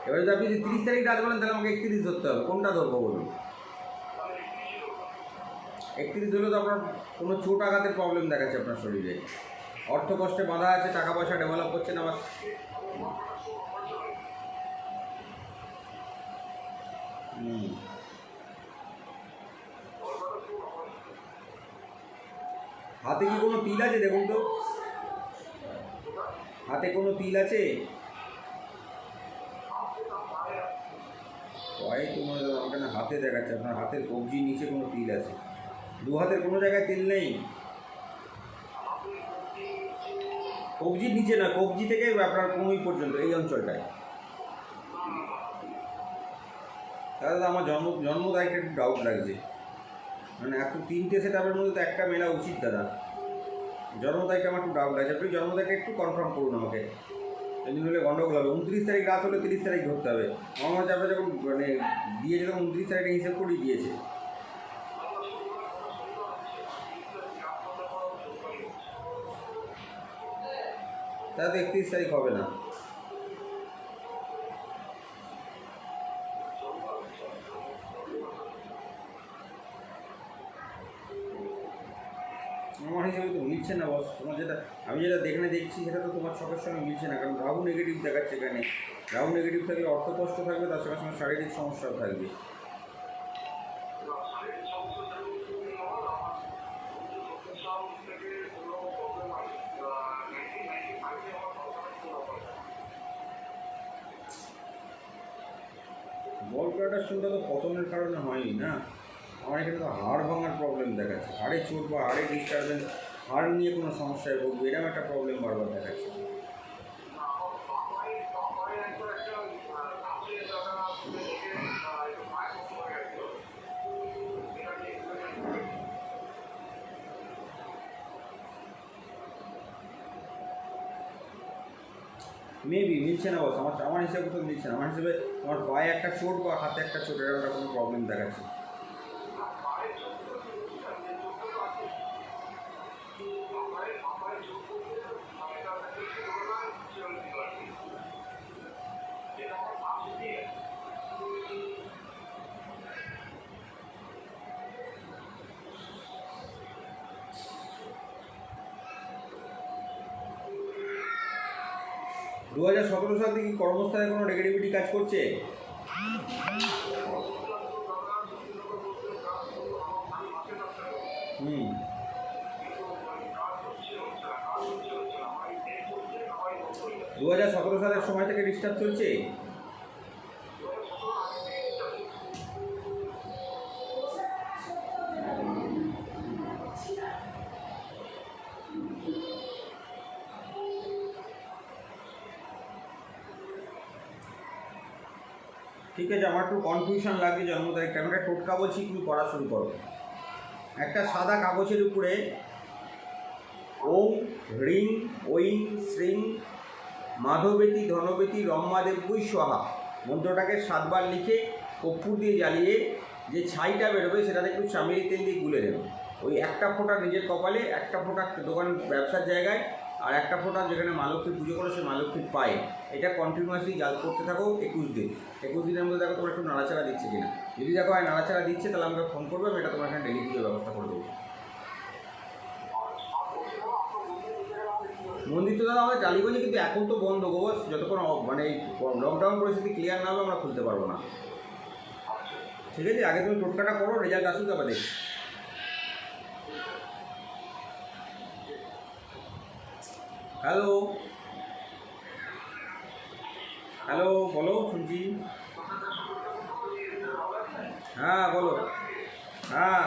এবার যদি আপনি 30 তারিখ রাত বলেন তাহলে আমাকে 31 ধরতে হবে। কোনটা ধরবো বলুন? 31 ধরলে তো আপনার কোনো চোট আঘাতের প্রবলেম দেখাচ্ছে আপনার শরীরে, অর্থ কষ্টে বাধা আছে, টাকা পয়সা ডেভেলপ করছে না। হাতে কি কোনো তিল আছে দেখুন তো, হাতে কোনো তিল আছে? পায়ে তো মনে হয় আমাকে না হাতে দেখাচ্ছে, আপনার হাতের কবজির নিচে কোনো তিল আছে। দু হাতের কোনো জায়গায় তিল নেই? কবজির নিচে না, কবজি থেকে আপনার কনুই পর্যন্ত এই অঞ্চলটায়। তাহলে তো আমার জন্ম তারিখটা একটু ডাউট লাগছে। মানে এত 3টে সেটআপের মধ্যে তো একটা মেলা উচিত দাদা। জন্ম তারিখটা আমার একটু ডাউট লাগছে, আপনি জন্ম তারিখটা একটু কনফার্ম করুন আমাকে, এদিন হলে গন্ডগোল হবে। 29 তারিখ রাত হলে 30 তারিখ ধরতে হবে। আমার মনে হচ্ছে আপনার যখন মানে দিয়েছে তখন 29 তারিখে হিসেব করেই দিয়েছে। তাহলে তো 31 তারিখ হবে না। আমার হিসেবে তো মিলছে না বস, তোমার যেটা আমি যেটা দেখছি সেটা তো তোমার চোখের সঙ্গে মিলছে না। কারণ রাহু নেগেটিভ দেখাচ্ছে এখানে। রাহু নেগেটিভ থাকলে অর্থ কষ্ট থাকবে, তার সঙ্গে সঙ্গে শারীরিক সমস্যাও থাকবে। বল করাটার শুনতে তো পতনের কারণে হয়নি না, আমার এখানে তো হাড় ভাঙার প্রবলেম দেখাচ্ছে, হাড়ে চোট বা হাড়ে ডিস্টারবেন্স, হাড় নিয়ে কোনো সমস্যায় ভুগবে, এরকম একটা প্রবলেম বারবার দেখাচ্ছে। মেবি মিলছে না বস, আমার হিসাবে তো মিলছে না। আমার হিসেবে আমার পায়ে একটা চোট বা হাতে একটা চোট, এরকম একটা কোনো প্রবলেম দেখাচ্ছে। দু 2017 সাল থেকে কর্মস্থলে কোনো নেগেটিভিটি কাজ করছে? হুম। 2017 সালের সময় থেকে ডিস্টার্ব চলছে? ঠিক আছে, আমার একটু কনফিউশন লাগছে জন্ম তারিখটা। আমি একটা টোটকা বলছি, তুমি পড়া শুরু করো। একটা সাদা কাগজের উপরে ওম হ্রিং ঐং শ্রীং মাধবেতি ধনবেতি রম্মাদেবী স্বাহা মন্ত্রটাকে 7 বার লিখে কর্পূর দিয়ে জ্বালিয়ে যে ছাইটা বেরোবে সেটাতে একটু চামেলি তেল দিয়ে গুলে দেবে। ওই একটা ফোঁটা নিজের কপালে, একটা ফোঁটা দোকান ব্যবসার জায়গায়, আর একটা ফোঁটা যেখানে মা লক্ষ্মী পুজো করে সে মা লক্ষ্মীর পায়ে, এটা কন্টিনিউয়াসলি জাল করতে থাকো 21 দিন। 21 দিনের মধ্যে দেখো তোমার একটু নাড়াচাড়া দিচ্ছে কিনা। যদি দেখো হয় নাড়াচাড়া দিচ্ছে, তাহলে আমাকে ফোন করবে, আমি এটা তোমার এখানে ডেলি পুজোর ব্যবস্থা করে দেবো। মন্দির তো দাদা আমাদের টালিগঞ্জে, কিন্তু এখন তো বন্ধ গো, যতক্ষণ মানে লকডাউন পরিস্থিতি ক্লিয়ার না হবে আমরা খুলতে পারবো না। ঠিক আছে, আগে তুমি টোটকাটা করো, রেজাল্ট আসুক, তারপর দেখছি। হ্যালো হ্যালো, বলো, শুনছি। হ্যাঁ বলো। হ্যাঁ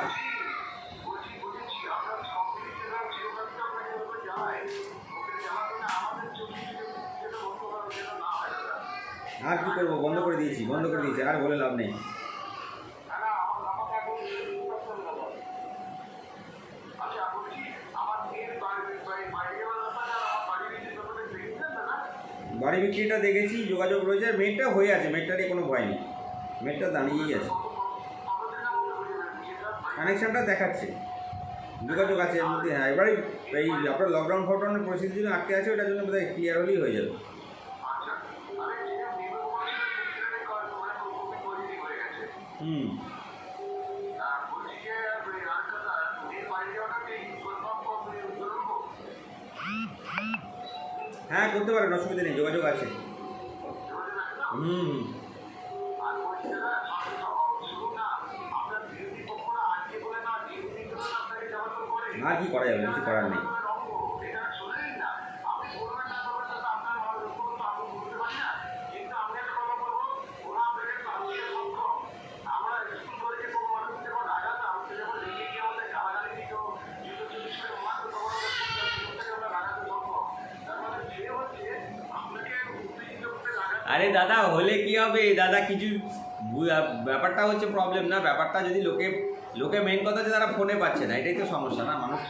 আর কী করবো, বন্ধ করে দিয়েছি, আর বলে লাভ নেই। বাড়ি বিক্রিটা দেখেছি, যোগাযোগ রয়েছে, মেয়েটা হয়ে আছে, মেয়েটার কোনো ভয় নেই, মেয়েটা দাঁড়িয়েই আছে, কানেকশানটা দেখাচ্ছে, যোগাযোগ আছে এর মধ্যে। হ্যাঁ, এবারে এই আপনার লকডাউন ফকডাউনের পরিস্থিতির জন্য আটকে আছে, ওটার জন্য বোধহয় ক্লিয়ার হলেই হয়ে যাবে। হুম, হ্যাঁ করতে পারেন, অসুবিধা নেই, যোগাযোগ আছে। হুম, আর কি করা যাবে, কিছু করার নেই। আরে দাদা, হলে কি হবে দাদা, কিছু ব্যাপারটা হচ্ছে প্রবলেম না, ব্যাপারটা যদি লোকে মেন কথা হচ্ছে তারা ফোনে পাচ্ছে না, এটাই তো সমস্যা না। মানুষ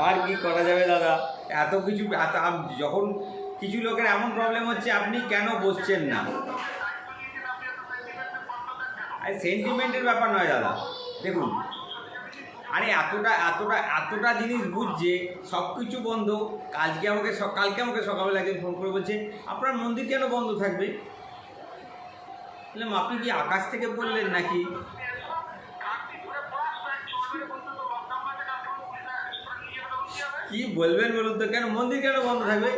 আর কি করা যাবে দাদা, এত কিছু যখন কিছু লোকের এমন প্রবলেম হচ্ছে, আপনি কেন বসছেন না? আরে সেন্টিমেন্টের ব্যাপার নয় দাদা, দেখুন, আরে এতটা জিনিস বুঝছে, সব কিছু বন্ধ। কালকে আমাকে সকালবেলা একজন ফোন করে বলছে, আপনার মন্দির কেন বন্ধ থাকবে? বললাম, আপনি কি আকাশ থেকে বললেন নাকি? কি বলবেন বলুন তো, কেন মন্দির কেন বন্ধ থাকবে?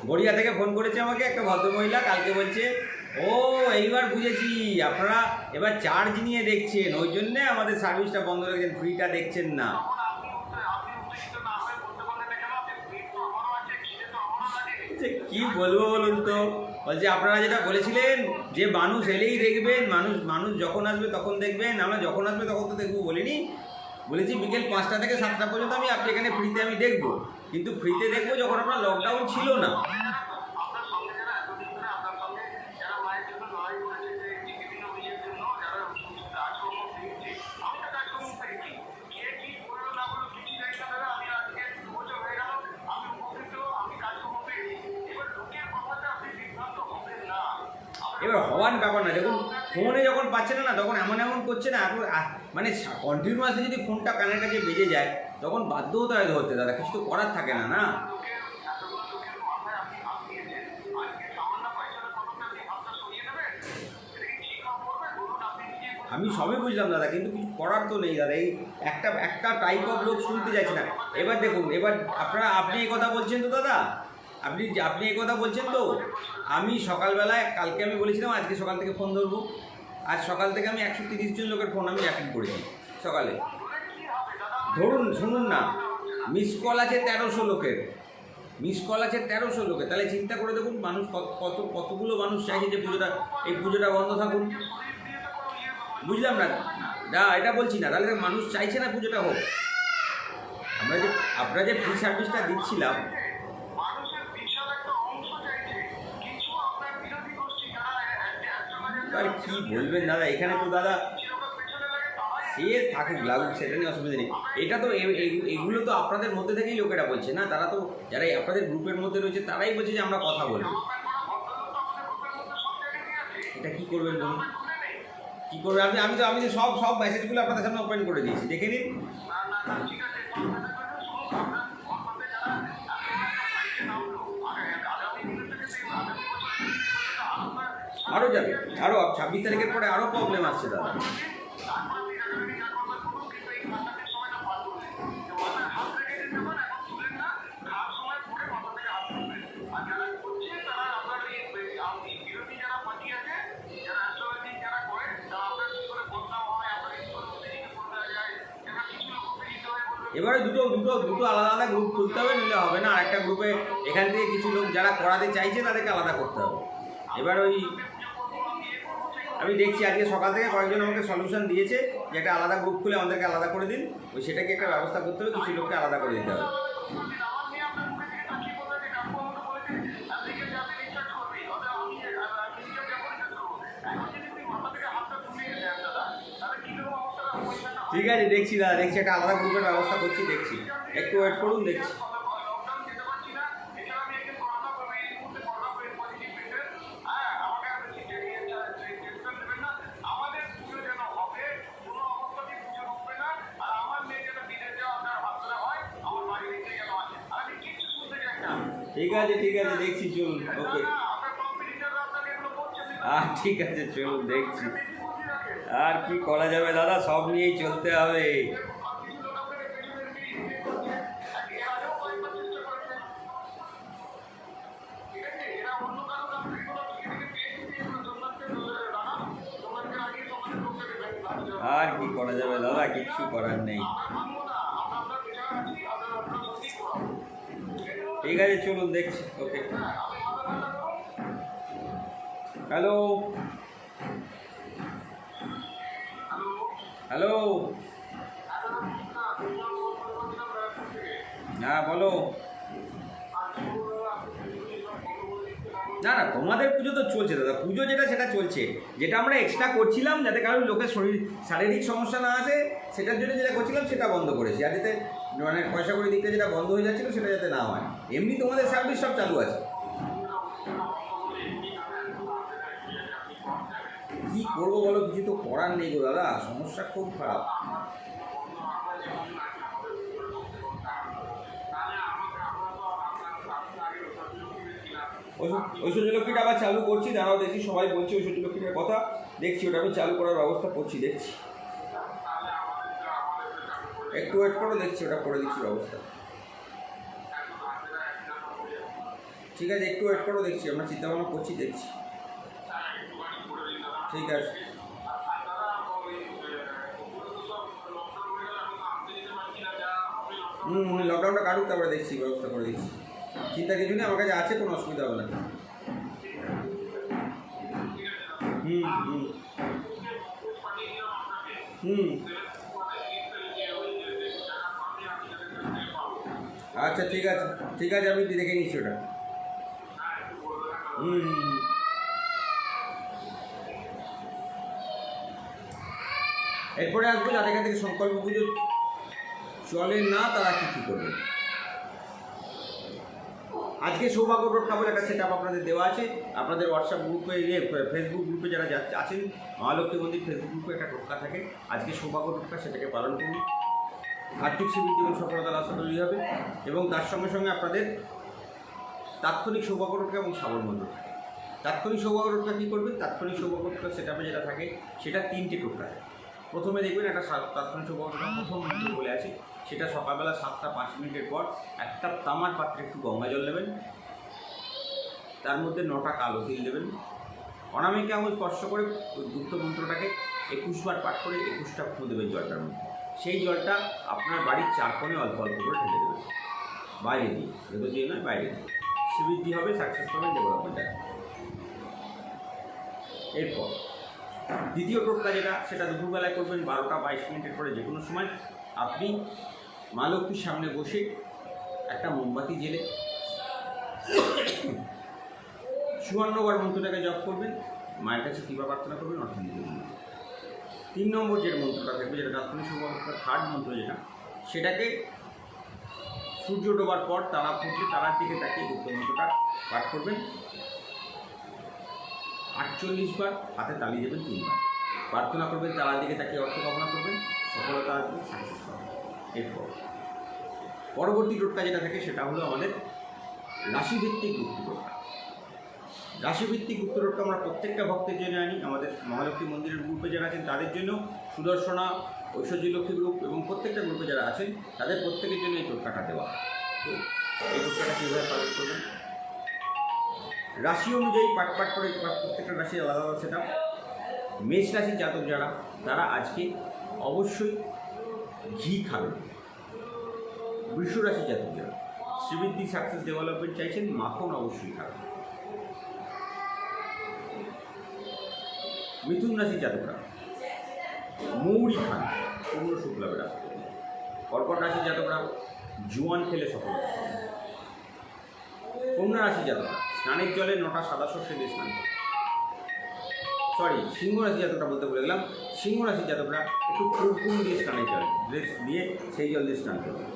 গড়িয়া থেকে ফোন করেছে আমাকে একটা ভদ্রমহিলা, কালকে বলছে, ও এইবার বুঝেছি, আপনারা এবার চার্জ নিয়ে দেখছেন, ওই জন্যে আমাদের সার্ভিসটা বন্ধ রেখেছেন, ফ্রিটা দেখছেন না। কি বলবো বলুন তো, বলছে আপনারা যেটা বলেছিলেন যে মানুষ এলেই দেখবেন, মানুষ যখন আসবে তখন দেখবেন, আমরা যখন আসবে তখন তো দেখবো বলিনি, বলেছি বিকেল 5টা থেকে 7টা পর্যন্ত আমি আপনি এখানে ফ্রিতে আমি দেখবো, কিন্তু ফ্রিতে দেখবো যখন আপনার লকডাউন ছিল না। এবার হওয়ার ব্যাপার না, দেখুন ফোনে যখন পাচ্ছে না, তখন এমন করছে না, এখন মানে কন্টিনিউয়াসলি যদি ফোনটা কানের কাছে বেজে যায়, তখন বাধ্য হতে হয় ধরতে দাদা, কিছু তো করার থাকে না, না। আমি সবই বুঝলাম দাদা, কিন্তু কিছু করার তো নেই দাদা, এই একটা টাইপ অফ লোক শুনতে যাচ্ছে না। এবার দেখুন, এবার আপনি এই কথা বলছেন তো দাদা, আপনি এই কথা বলছেন তো, আমি সকালবেলায় কালকে আমি বলেছিলাম আজকে সকাল থেকে ফোন ধরবো, আজ সকাল থেকে আমি 130 জন লোকের ফোন আমি অ্যাটেন্ড করেছি সকালে। ধরুন, শুনুন না, মিস কল আছে 1300 লোকের, তাহলে চিন্তা করে দেখুন, মানুষ কতগুলো মানুষ চাইছে যে এই পুজোটা বন্ধ থাকুন। বুঝলাম না এটা বলছি না, তাহলে মানুষ চাইছে না পুজোটা হোক। আপনারা যে ফ্রি সার্ভিসটা দিচ্ছিলাম, আর কি বলবেন দাদা, এখানে তো দাদা সে থাকুক লাগুক, সেটা নিয়ে অসুবিধা নেই। এটা তো এগুলো তো আপনাদের মধ্যে থেকেই লোকেরা বলছে না, তারা তো যারা আপনাদের গ্রুপের মধ্যে রয়েছে তারাই বলছে যে আমরা কথা বলবো। এটা কি করবেন বলুন, কি করবেন? আমি তো সব মেসেজগুলো আপনাদের সামনে ওপেন করে দিয়েছি, দেখে নিন। আরও যাবে, আরও 26 তারিখের পরে আরও প্রবলেম আসছে দাদা। এবারে দুটো আলাদা আলাদা গ্রুপ খুলতে হবে, নিলে হবে না। আর একটা গ্রুপে এখান থেকে কিছু লোক যারা করাতে চাইছে তাদেরকে আলাদা করতে হবে। এবার ওই আমি দেখছি আজকে সকাল থেকে কয়েকজন আমাকে সলিউশন দিয়েছে যে একটা আলাদা গ্রুপ খুলে আমাদেরকে আলাদা করে দিন, ওই সেটাকে একটা ব্যবস্থা করতে হবে, কিছু লোককে আলাদা করে দিতে হবে। ঠিক আছে, দেখছি দাদা, দেখছি একটা আলাদা গ্রুপের ব্যবস্থা করছি, দেখছি, একটু ওয়েট করুন, দেখছি। ঠিক আছে, দেখছি, চলুন, ওকে। ঠিক আছে, চলুন, দেখছি। আর কি করা যাবে দাদা, সব নিয়েই চলতে হবে। আর কি করা যাবে দাদা, কিচ্ছু করার নেই। ঠিক আছে, চলুন, দেখছি, ওকে। হ্যালো হ্যালো, হ্যাঁ বলো। না না, তোমাদের পুজো তো চলছে দাদা, পুজো যেটা সেটা চলছে, যেটা আমরা এক্সট্রা করছিলাম যাতে কারোর লোকের শারীরিক সমস্যা না আসে সেটার জন্য যেটা করছিলাম সেটা বন্ধ করেছি। আর যাতে মানে পয়সা করে দিকটা যেটা বন্ধ হয়ে যাচ্ছিলো সেটা যাতে না হয়। এমনি তোমাদের সার্ভিস সব চালু আছে। কি করবো বলো, কিছু তো করার নেই গো দাদা, সমস্যা খুব খারাপ। ঐশ্বর্য লক্ষ্মীটা আবার চালু করছি, দাঁড়াও, দেখছি, সবাই বলছে ঐশ্বর্য লক্ষ্মীটার কথা, দেখছি ওটা আমি চালু করার ব্যবস্থা করছি, দেখছি, একটু ওয়েট করো, দেখছি ওটা করে দিচ্ছি ব্যবস্থা। ঠিক আছে, একটু ওয়েট করো, দেখছি, আমরা চিন্তা ভাবনা করছি, দেখছি। ঠিক আছে। লকডাউনটা কাটুক, তারপরে দেখছি, ব্যবস্থা করে দিচ্ছি, চিন্তা কিছু নেই, আমার কাছে আছে, কোনো অসুবিধা হবে না। আচ্ছা, ঠিক আছে, আমি দেখে নিচ্ছি ওটা। এরপরে আসবো যাদের কাছ থেকে সংকল্প পুজো চলে না, তারা কিছু করবে। আজকে সৌভাগ্য টোটকা বলে একটা সেট আপ আপনাদের দেওয়া আছে, আপনাদের হোয়াটসঅ্যাপ গ্রুপে, ফেসবুক গ্রুপে যারা আছেন, মহালক্ষ্মী মন্দির ফেসবুক গ্রুপে একটা টোটকা থাকে, আজকে সৌভাগ্য টোটকা, সেটাকে পালন করুন। আর্থিক শিবির জীবন সফলতার আশা তৈরি হবে। এবং তার সঙ্গে সঙ্গে আপনাদের তাৎক্ষণিক সৌভাগ্য টোটকা এবং সাবল মন্ত্র থাকে। তাৎক্ষণিক সৌভাগ্য টোটকা কী করবেন? তাৎক্ষণিক সৌভাগ্য টোটকা সেট আপে যেটা থাকে সেটা 3টে টোটকা থাকে। প্রথমে দেখবেন একটা তাৎক্ষণিক সৌভাগ্য টোটকা প্রথম বলে আছে, সেটা সকালবেলা 7টা 5 মিনিটের পর একটা তামার পাত্রে একটু গঙ্গা জল নেবেন, তার মধ্যে 9টা কালো তিল দেবেন, অনামিকা আঙুল স্পর্শ করে গুপ্ত মন্ত্রটাকে 21 বার পাঠ করে 21টা ফু দেবেন জলটার মধ্যে। সেই জলটা আপনার বাড়ির 4 কোণে অল্প অল্প করে ঢেলে দেবেন, বাইরে দিয়ে, ভেতর দিয়ে নয়, বাইরে দিয়ে। সুবৃদ্ধি হবে, সাকসেস পাবেন, ডেভেলপমেন্ট হবে। এরপর দ্বিতীয় টোটকা যেটা, সেটা দুপুরবেলায় করবেন 12টা 22 মিনিটের পরে যে কোনো সময়। আপনি মা লক্ষ্মীর সামনে বসে একটা মোমবাতি জেলে 54 বার মন্ত্রটাকে জপ করবেন, মায়ের কাছে কৃপা প্রার্থনা করবেন, অর্থনীতি করবেন। 3 নম্বর যে মন্ত্রটা থাকবে, যেটা তাৎক্ষণিক শুভ অবস্থার থার্ড মন্ত্র যেটা, সেটাকে সূর্য ডোবার পর তারা ফুটলে তারার দিকে তাকিয়ে গুপ্ত মন্ত্রটা পাঠ করবেন 48 বার, হাতে তালি দেবেন 3 বার, প্রার্থনা করবেন, তারার দিকে তাকিয়ে অর্থ কামনা করবেন, সফলতা আসবে, সাকসেস পাবেন। এরপর পরবর্তী টোটকা যেটা থাকে সেটা হলো আমাদের রাশিভিত্তিক গুপ্ত টোটকা। রাশিভিত্তিক গুপ্ত টোটকা আমরা প্রত্যেকটা ভক্তের জন্য আনি। আমাদের মহালক্ষ্মী মন্দিরের গ্রুপে যারা আছেন তাদের জন্য, সুদর্শনা, ঐশ্বর্য লক্ষ্মী গ্রুপ এবং প্রত্যেকটা গ্রুপে যারা আছেন তাদের প্রত্যেকের জন্য এই টোটকাটা দেওয়া। তো এই টোটকাটা কীভাবে পালন করবেন, রাশি অনুযায়ী পাঠ করে, প্রত্যেকটা রাশি আলাদা আলাদা সেটা। মেষ রাশির জাতক যারা, তারা আজকে অবশ্যই ঘি খাবেন। বৃষ রাশির জাতক যারা শ্রীবৃদ্ধি, সাকসেস, ডেভেলপমেন্ট চাইছেন, মাখন অবশ্যই খাবেন। মিথুন রাশির জাতকরা মৌরি খান, পূর্ণ শুক্লাভে রাশি। কর্কট রাশির জাতকরা জোয়ান খেলে সফলতা পাবেন। কন্যা রাশির জাতকরা স্নানের জলে 9টা সাদা সর্ষে দিয়ে স্নান করবেন। সিংহ রাশির জাতকরা বলতে ভুলে গেলাম, সিংহ রাশির জাতকরা একটু কুমকুম দিয়ে স্নানের জল দিয়ে সেই জল দিয়ে স্নান করবেন।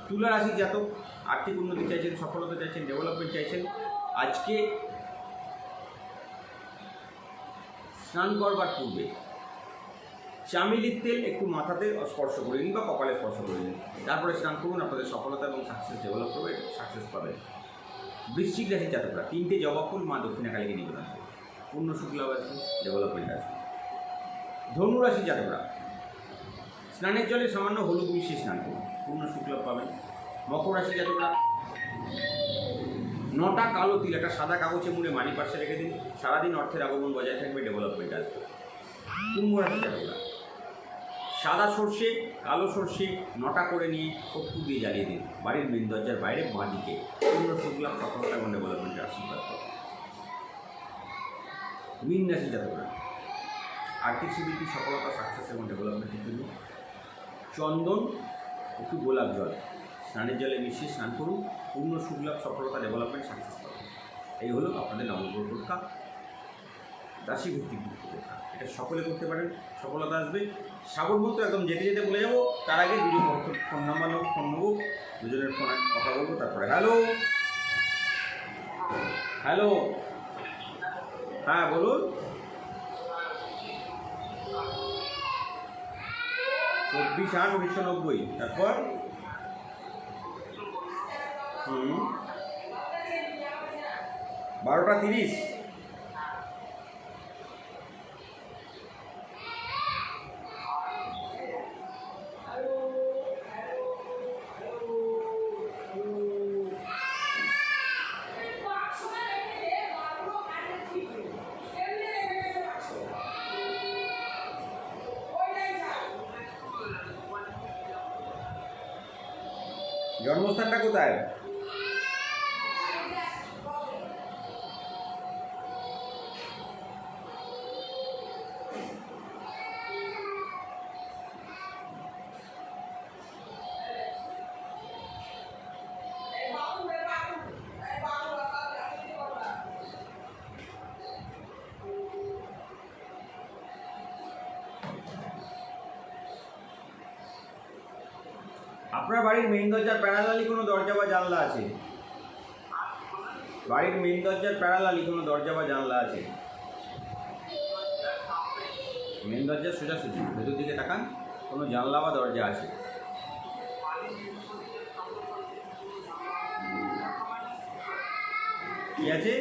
তুলা রাশির জাতক আর্থিক উন্নতি চাইছেন, সফলতা চাইছেন, ডেভেলপমেন্ট চাইছেন, আজকে স্নান করবার পূর্বে চামেলির তেল একটু মাথাতে স্পর্শ করে নিন বা কপালে স্পর্শ করে নিন, তারপরে স্নান করুন। আপনাদের সফলতা এবং সাকসেস ডেভেলপ করবে, সাকসেস পাবেন। বৃশ্চিক রাশির জাতকরা 3টে জবা ফুল মা দক্ষিণাকালীকে নিবেদন করবে, পূর্ণ শুক্লাভ আসবে, ডেভেলপমেন্ট আসবে। ধনু রাশির জাতকরা স্নানের জলে সামান্য হলুদ মিশিয়ে স্নান করুন, পূর্ণ শুক্লাভ পাবেন। মকর রাশির জাতকরা 9টা কালো তিল একটা সাদা কাগজে মুড়ে মানি পার্সে রেখে দিন, সারাদিন অর্থের আগমন বজায় থাকবে, ডেভেলপমেন্ট আসবে। কুম্ভ রাশির জাতকরা সাদা সর্ষে, কালো সর্ষে 9টা করে নিয়ে কর্পূর দিয়ে জ্বালিয়ে দিন বাড়ির মেন দরজার বাইরে বাঁ দিকে, পূর্ণ শুক্লাভ, সফলতা এবং ডেভেলপমেন্টের আশীর্বাদ পাবেন। মীন রাশির জাতকরা আর্থিক সিদ্ধির, সফলতা, সাকসেস এবং ডেভেলপমেন্টের জন্য চন্দন, একটু গোলাপ জল স্নানের জলে মিশিয়ে স্নান করুন, পূর্ণ শুক্লাভ, সফলতা, ডেভেলপমেন্ট, সাকসেস পাবেন। এই হলো আপনাদের নবগ্রহ টোটকা, রাশিভিত্তিক গুপ্ত টোটকা। এটা সকলে করতে পারেন, সফলতা আসবে। সাগর মতো একদম যেতে যেতে বলে যাবো, তার আগে ভিডিও ফোন নাম্বার নেবো, ফোন নেবো, দুজনের ফোনে কথা বলবো, তারপরে হ্যালো হ্যালো, হ্যাঁ বলুন। 24/8/1990, তারপর 12:30। জন্মস্থানটা কোথায়? আপনার বাড়ির মেইন দরজার প্যারালালি কোনো দরজা বা জানলা আছে? বাড়ির মেইন দরজার প্যারালালি কোনো দরজা বা জানলা আছে? মেইন দরজার সোজাসুজি ভেতর দিকে তাকান, কোনো জানলা বা দরজা আছে? কি আছে?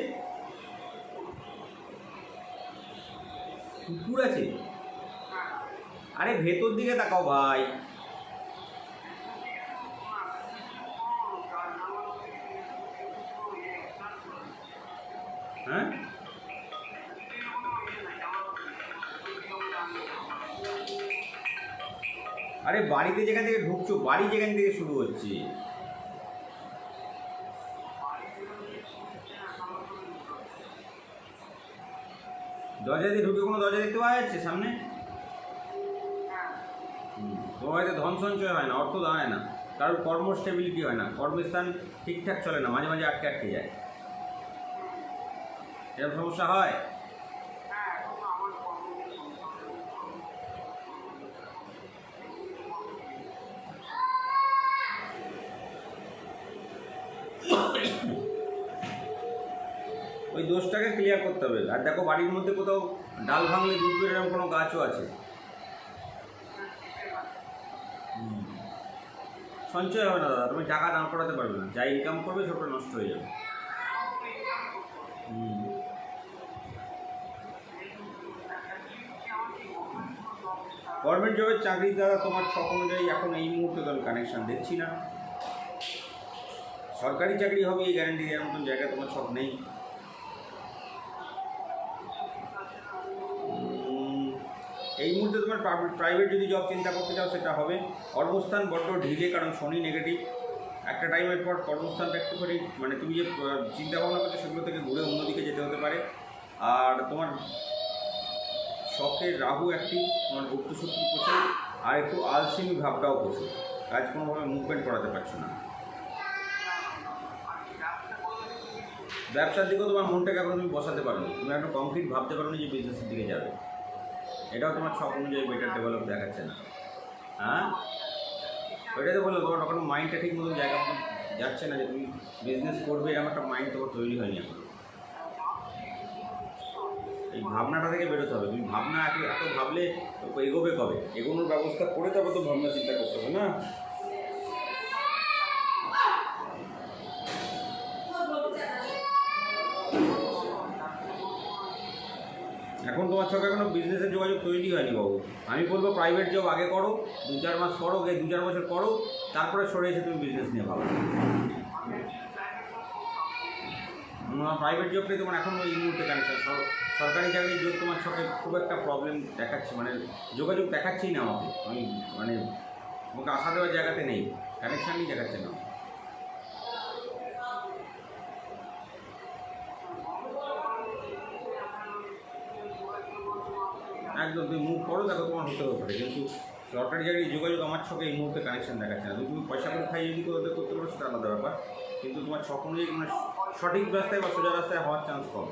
কুকুর আছে? আরে ভেতর দিকে তাকাও ভাই। হ্যাঁ, আরে বাড়িতে যেখান থেকে ঢুকছো, বাড়ি যেখান থেকে শুরু হচ্ছে, দরজা দিয়ে ঢুকে কোনো দরজা দেখতে পাওয়া যাচ্ছে সামনে? তোমার বাড়িতে ধন সঞ্চয় হয় না, অর্থ দাঁড়ায় না, কারোর কর্ম স্টেবিলিটি হয় না, কর্মস্থান ঠিকঠাক চলে না, মাঝে মাঝে আটকে আটকে যায়, এরকম সমস্যা হয়? ওই দোষটাকে ক্লিয়ার করতে হবে। আর দেখো বাড়ির মধ্যে কোথাও ডাল ভাঙলে দুধ বের এরকম কোনো গাছও আছে। সঞ্চয় হবে না দাদা, তুমি টাকা দান করাতে পারবে না, যা ইনকাম করবে সবটা নষ্ট হয়ে যাবে। গভর্নমেন্ট জবের চাকরি দ্বারা তোমার শখ অনুযায়ী এখন এই মুহূর্তে তো আমি কানেকশান দেখছি না। সরকারি চাকরি হবে এই গ্যারান্টি দেওয়ার মতন জায়গায় তোমার শখ নেই। এই মুহূর্তে তোমার প্রাইভেট যদি জব চিন্তা করতে চাও সেটা হবে। কর্মস্থান বড্ড ঢিলে, কারণ শনি নেগেটিভ। একটা টাইমের পর কর্মস্থানটা একটুখানি মানে তুমি যে চিন্তা ভাবনা করছো সেগুলো থেকে ঘুরে অন্যদিকে যেতে হতে পারে। আর তোমার শখের রাহু অ্যাক্টিভ, তোমার গুপ্ত শক্তি প্রচুর, আর একটু আলসেমি ভাবটাও প্রচুর, কাজ কোনোভাবে মুভমেন্ট করাতে পারছো না। ব্যবসার দিকেও তোমার মনটাকে এখন তুমি বসাতে পারো, তুমি একটা কমপ্লিট ভাবতে পারো যে বিজনেসের দিকে যাবে, এটাও তোমার শখ অনুযায়ী বেটার ডেভেলপ দেখাচ্ছে না। হ্যাঁ, ওইটাই তো বললো, তোমার ওখানে মাইন্ডটা ঠিক মতন জায়গা মতন যাচ্ছে না যে তুমি বিজনেস করবে, এরকম একটা মাইন্ড তোমার তৈরি হয়নি এখন। এই ভাবনাটা থেকে বেরোতে হবে। তুমি ভাবনা এত ভাবলে এগোবে কবে? এগোনোর ব্যবস্থা করে তবে তো ভাবনা চিন্তা করতে হবে না। এখন তোমার চোখে এখনো বিজনেসের যোগাযোগ তৈরি হয়নি বাবু। আমি বলবো প্রাইভেট জব আগে করো, 2-4 মাস করো, 2-4 বছর করো, তারপরে সরে এসে তুমি বিজনেস নিয়ে ভাবো। প্রাইভেট জবটাই তোমার এখন ওই মুহূর্তে কানেকশন। সরকারি চাকরির যোগ তোমার চোখে খুব একটা প্রবলেম দেখাচ্ছে, মানে যোগাযোগ দেখাচ্ছেই না আমাকে। আমি মানে আমাকে আশা দেওয়ার জায়গাতে নেই, কানেকশানই দেখাচ্ছে না। একদম তুমি মুভ করো, দেখো তোমার হতেও পারে, কিন্তু সরকারি চাকরির যোগাযোগ আমার চোখে এই মুহূর্তে কানেকশন দেখাচ্ছে না। তুমি পয়সা করে খাইয়ে যদি ওদের করতে পারো সেটা আলাদা ব্যাপার, কিন্তু তোমার শখ অনুযায়ী মানে সঠিক রাস্তায় বা সোজা রাস্তায় হওয়ার চান্স কম।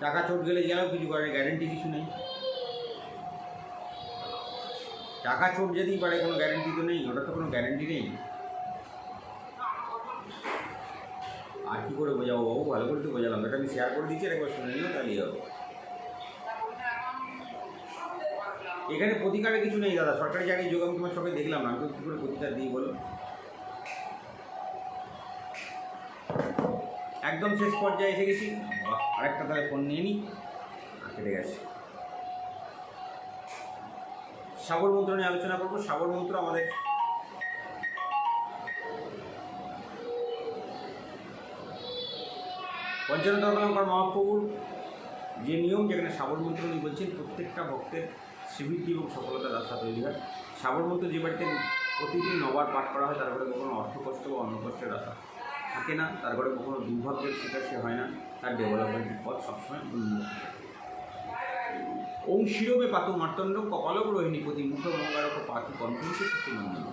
টাকা চোট গেলে গেলেও কিছু করে গ্যারেন্টি কিছু নেই। টাকা চোট যেতেই পারে, কোনো গ্যারেন্টি তো নেই, ওটা তো কোনো গ্যারেন্টি নেই। আর কী করে বোঝাবো বাবু, ভালো করে তো বোঝালাম, এটা আমি শেয়ার করে দিচ্ছি, একবার শুনে নিও, তাহলেই হবে। এখানে প্রতিকারের কিছু নেই দাদা, সরকারি চাকরির যোগ আমি তোমার সবাই দেখলাম না, আমি তো কী করে প্রতিকার দিই বলো? একদম শেষ পর্যায়ে এসে গেছি। আরেকটা তাহলে ফোন নিয়ে নিই, কেটে গেছে। সাগর মন্ত্র নিয়ে আলোচনা করবো। সাগর মন্ত্র আমাদের পঞ্চানন মহাপ্রভুর যে নিয়ম, যেখানে সাগর মন্ত্র উনি বলছেন প্রত্যেকটা ভক্তের শ্রীবৃদ্ধি এবং সফলতার রাস্তা তৈরি হয়। সাগর মন্ত্র যে বাড়িতে প্রতিদিন 9 বার পাঠ করা হয়, তার ঘরে কখনো অর্থকষ্ট বা অন্য কষ্টের রাস্তা থাকে না, তার ঘরে কখনো দুর্ভাগ্যের শিকার সে হয় না, তার ডেভেলপমেন্টের পথ সবসময় উন্নত। ওম শিরবে পাতু মার্তণ্ড কপালক রোহিণীপতি মুখ মঙ্গারক পাতু কণ্ঠে সত্যনন্দন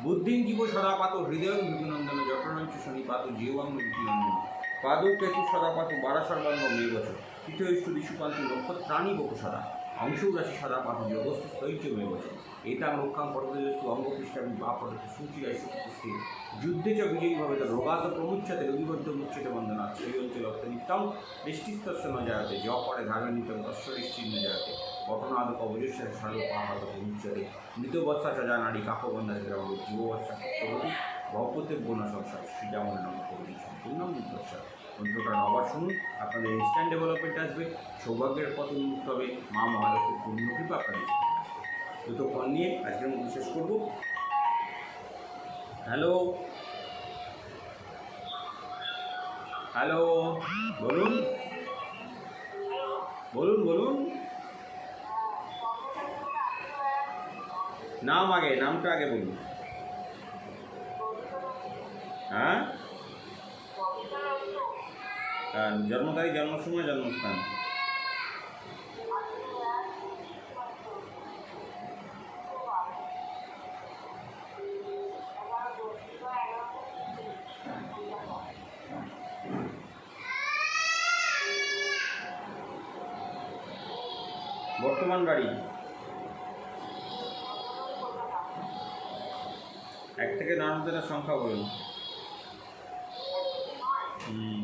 বুদ্ধিং জীব সদা পাত হৃদয় মৃত্যুনন্দন জটরঞ্চ শনি পাতু জীবাঙ্গ মৃত্যুনন্দন পাদৌ কেতু সদা পাতু বারাসর্বাঙ্গ মেঘছ তৃতীয় ইষ্টু সুকান্ত নক্ষত্রাণী বকু সদা অংশু রাশি সদা পাতু যোগস্থ স্থৈর্য মেঘছ এতাং রক্ষাং পরদস্তু অঙ্গপৃষ্ঠাবি বা পদতে সূচিরায় সুস্থির যুদ্ধে চ বিজয়ী ভাবে রোগাত প্রমুচ্ছতে রবিবদ্ধ মুচ্ছতে বন্দনা সেই অঞ্চল অর্থনিত্যম দৃষ্টিস্তস্য ন জায়তে জ পরে ধারণিতম তস্বরিশ্চিহ্ন জায়তে ঘটনাদ কবজস্বের সারল পাহাড় প্রমুচ্ছতে মৃতবৎসা সজা নারী কাকবন্ধা সেরকম যুববৎসা সত্যবতী ভবপতির গুণ সংসার শ্রীজামন নাম কবি সম্পূর্ণ মুক্তস্বর। মন্ত্রটা আবার শুনুন, আপনাদের ইনস্ট্যান্ট ডেভেলপমেন্ট আসবে, সৌভাগ্যের পথ উন্মুক্ত হবে, মা মহালক্ষ্মীর পূর্ণ কৃপা আপনাদের দুটো ফোন নিয়ে আজকের মতো শেষ করব। হ্যালো হ্যালো, বলুন বলুন বলুন। নাম আগে, নামটা আগে বলুন। হ্যাঁ, জন্ম তারিখ, জন্ম সময়, জন্মস্থান। বর্তমান বাড়ি 1 থেকে 9 মধ্যে একটা সংখ্যা বলুন। হুম।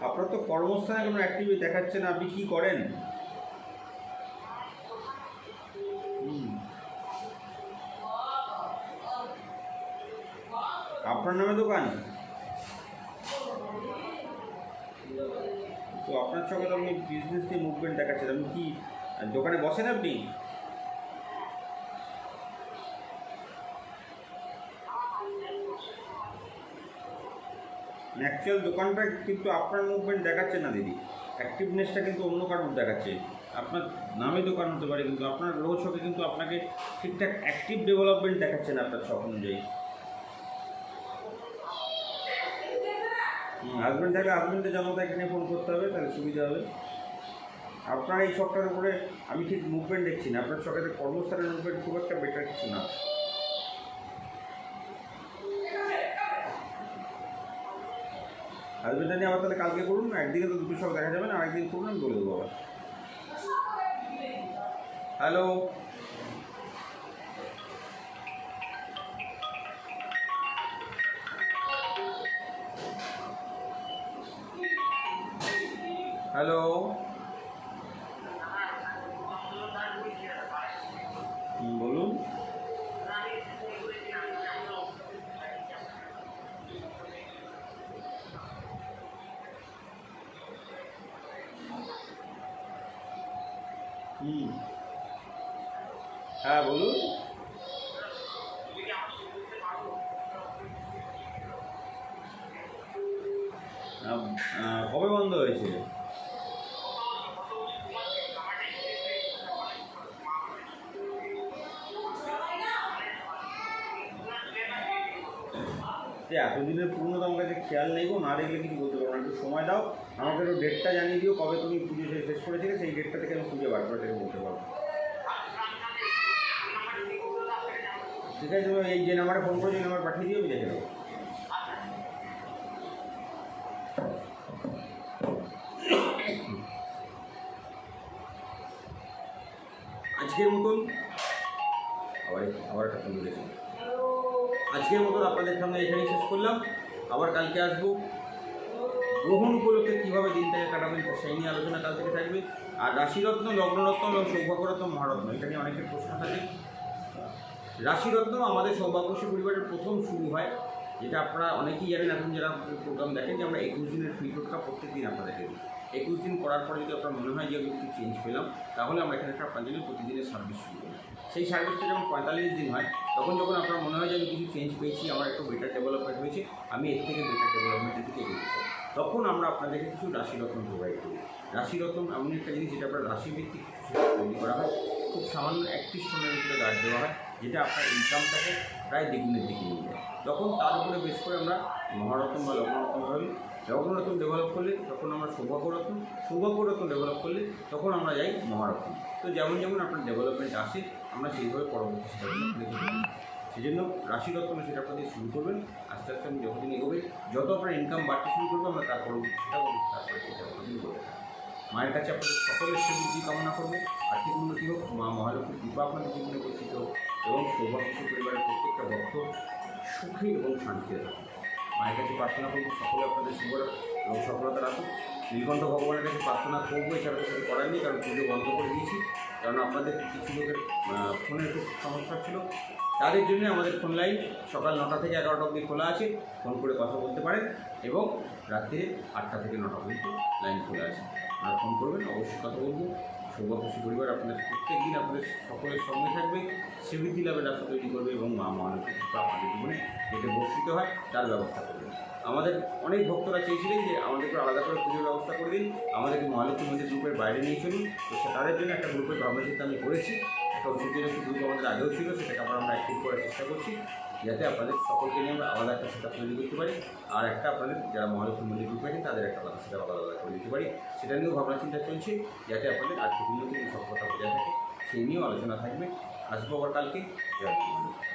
আপনার তো কর্মস্থানে কোনো অ্যাক্টিভিটি দেখাচ্ছে না, আপনি কী করেন? আপনার নামে দোকান? তো আপনার চোখে তো আপনি বিজনেস নিয়ে মুভমেন্ট দেখাচ্ছেন, আপনি কি দোকানে বসেন আপনি? অ্যাকচুয়াল দোকানটা কিন্তু আপনার মুভমেন্ট দেখাচ্ছে না দিদি, অ্যাক্টিভনেসটা কিন্তু অন্য কারোর দেখাচ্ছে। আপনার নামে দোকান হতে পারে কিন্তু আপনার গ্রহ ছকে কিন্তু আপনাকে ঠিকঠাক অ্যাক্টিভ ডেভেলপমেন্ট দেখাচ্ছে না আপনার ছক অনুযায়ী। হাজব্যান্ড থাকলে হাজব্যান্ডের জানাতে এখানে ফোন করতে হবে, তাহলে সুবিধা হবে। আপনার এই ছকটার উপরে আমি ঠিক মুভমেন্ট দেখছি না, আপনার ছকের কর্মস্থানের মুভমেন্ট খুব একটা বেটার কিছু না। হাজবেন্ডটা নিয়ে আবার তাহলে কালকে করুন, একদিকে তো দুটো শখ দেখা যাবে না, আরেকদিন করুন, আমি বলে দেবো আবার। হ্যালো, হ্যালো, বলুন। হ্যাঁ বলুন। কবে বন্ধ হয়েছে? এতদিনের পুরনো তো আমার কাছে খেয়াল নেই গো, না দেখলে কিছু বলতে পারবো না। একটু সময় দাও আমাকে, একটু ডেটটা জানিয়ে দিও কবে তুমি পুজো শেষ করেছিলে, সেই ডেটটা থেকে আমি খুঁজে বার করে থেকে বলতে পারবো। ঠিক আছে, তুমি এই যে নাম্বারে ফোন করে যে নাম্বার পাঠিয়ে দিও, আমি দেখে নেবো। আজকের মতন আবার একটা ফোন করেছি। আজকের মতন আপনাদের সামনে এখানেই শেষ করলাম, আবার কালকে আসবো। গ্রহণ উপলক্ষে কীভাবে দিনটাকে কাটাবেন সেই নিয়ে আলোচনা কাল থেকে থাকবে। আর রাশিরত্ন, লগ্নরত্ন এবং সৌভাগ্যরত্ন, মহারত্ন, এটা নিয়ে অনেকের প্রশ্ন থাকে। রাশিরত্ন আমাদের সৌভাগ্যশী পরিবারের প্রথম শুরু হয়, যেটা আপনারা অনেকেই জানেন, এখন যারা প্রোগ্রাম দেখেন, যে আমরা 21 দিনের ফ্রি টোটকা প্রত্যেক দিন আপনাদেরকে দিই। 21 দিন করার পরে যদি আপনার মনে হয় যে আমি একটু চেঞ্জ পেলাম, তাহলে আমরা এখানে একটা আপনার জন্য প্রতিদিনের সার্ভিস শুরু করি। সেই সার্ভিসটা যখন 45 দিন হয়, তখন যখন আপনার মনে হয় যে আমি কিছু চেঞ্জ পেয়েছি, আমার একটু বেটার ডেভেলপমেন্ট হয়েছে, আমি এর থেকে বেটার ডেভেলপমেন্টের দিকে এগিয়ে যাই, তখন আমরা আপনাদেরকে কিছু রাশিরত্ন প্রোভাইড করি। রাশিরত্ন এমন একটা জিনিস যেটা আপনার রাশিভিত্তিক তৈরি করা হয়, খুব সামান্য 31 টনের উপরে গার্ড দেওয়া হয়, যেটা আপনার ইনকামটাকে প্রায় দ্বিগুণের দিকে নিয়ে যায়। তখন তার উপরে বেশ করে আমরা মহারত্ন বা লগ্নরত্ন ভাবি। লগ্নরত্ন ডেভেলপ করলে তখন আমরা সৌভাগ্যরত্ন, সৌভাগ্যরত্ন ডেভেলপ করলে তখন আমরা যাই মহারত্ন। তো যেমন যেমন আপনার ডেভেলপমেন্ট আসে, আমরা সেইভাবে পরবর্তী সেটা সেই জন্য রাশিরত্ন সেটা আপনাদের শুরু করবেন। আস্তে আস্তে আমি যতদিন এগোবে, যত আপনার ইনকাম বাড়তে শুরু করবো, আমরা তার পরবর্তী সেটা বলি, তারপরে সেটা শুরু করবো। মায়ের কাছে আপনাদের সকলের সমৃদ্ধি কামনা করবো, আর্থিক উন্নতি হোক, মা মহালক্ষ্মীর কৃপা আপনাদের জীবনে বর্ষিত হোক, এবং সৌভাগ্যশী পরিবারের প্রত্যেকটা ভক্ত সুখী এবং শান্তিতে থাকুন। মায়ের কাছে প্রার্থনা করবো সকলে আপনাদের শুভ এবং সফলতা রাখুন। নীলকণ্ঠ ভগবানের কাছে প্রার্থনা করবো, এছাড়া কিছু করার নেই, কারণ পুজো বন্ধ করে দিয়েছি, কারণ আপনাদের কিছু লোকের ফোনের খুব সমস্যা ছিল। তাদের জন্য আমাদের ফোন লাইন সকাল 9টা থেকে 11টা অবধি খোলা আছে, ফোন করে কথা বলতে পারেন, এবং রাত্রে 8টা থেকে 9টা পর্যন্ত লাইন খোলা আছে। আপনারা ফোন করবেন, অবশ্যই কথা বলবো। সৌভাগ্যশী পরিবার আপনাদের প্রত্যেক দিন আপনাদের সকলের সঙ্গে থাকবে, শ্রীবৃদ্ধি লাভের রাস্তা তৈরি করবে এবং মা মহালক্ষ্মীর কৃপা আপনাদের জীবনে যাতে বর্ষিত হয় তার ব্যবস্থা করবে। আমাদের অনেক ভক্তরা চেয়েছিলেন যে আমাদেরকে আলাদা করে পুজোর ব্যবস্থা করে দিন, আমাদেরকে মহালক্ষ্মী মন্দির গ্রুপের বাইরে নিয়ে চলুন। তো তাদের জন্য একটা গ্রুপের ভাবনা চিন্তা আমি করেছি। একটা ঐশ্বর্যের গ্রুপ আমাদের আগেও ছিল, সেটাকে আমরা অ্যাক্টিভ করার চেষ্টা করছি, যাতে আপনাদের সকলকে নিয়ে আমরা আলাদা একটা সেটা তৈরি করতে পারি। আর একটা আপনাদের যারা মহালক্ষ্মী মন্দির গ্রুপে আছেন তাদের একটা আলাদা সেটা আলাদা করে দিতে পারি। সেটা নিয়েও ভাবনা চিন্তা চলছে, যাতে আপনাদের আর্থিক উন্নতি এবং সফলতা বজায় থাকে, সেই নিয়েও আলোচনা থাকবে। আসবো আবার কালকে। জয় মা।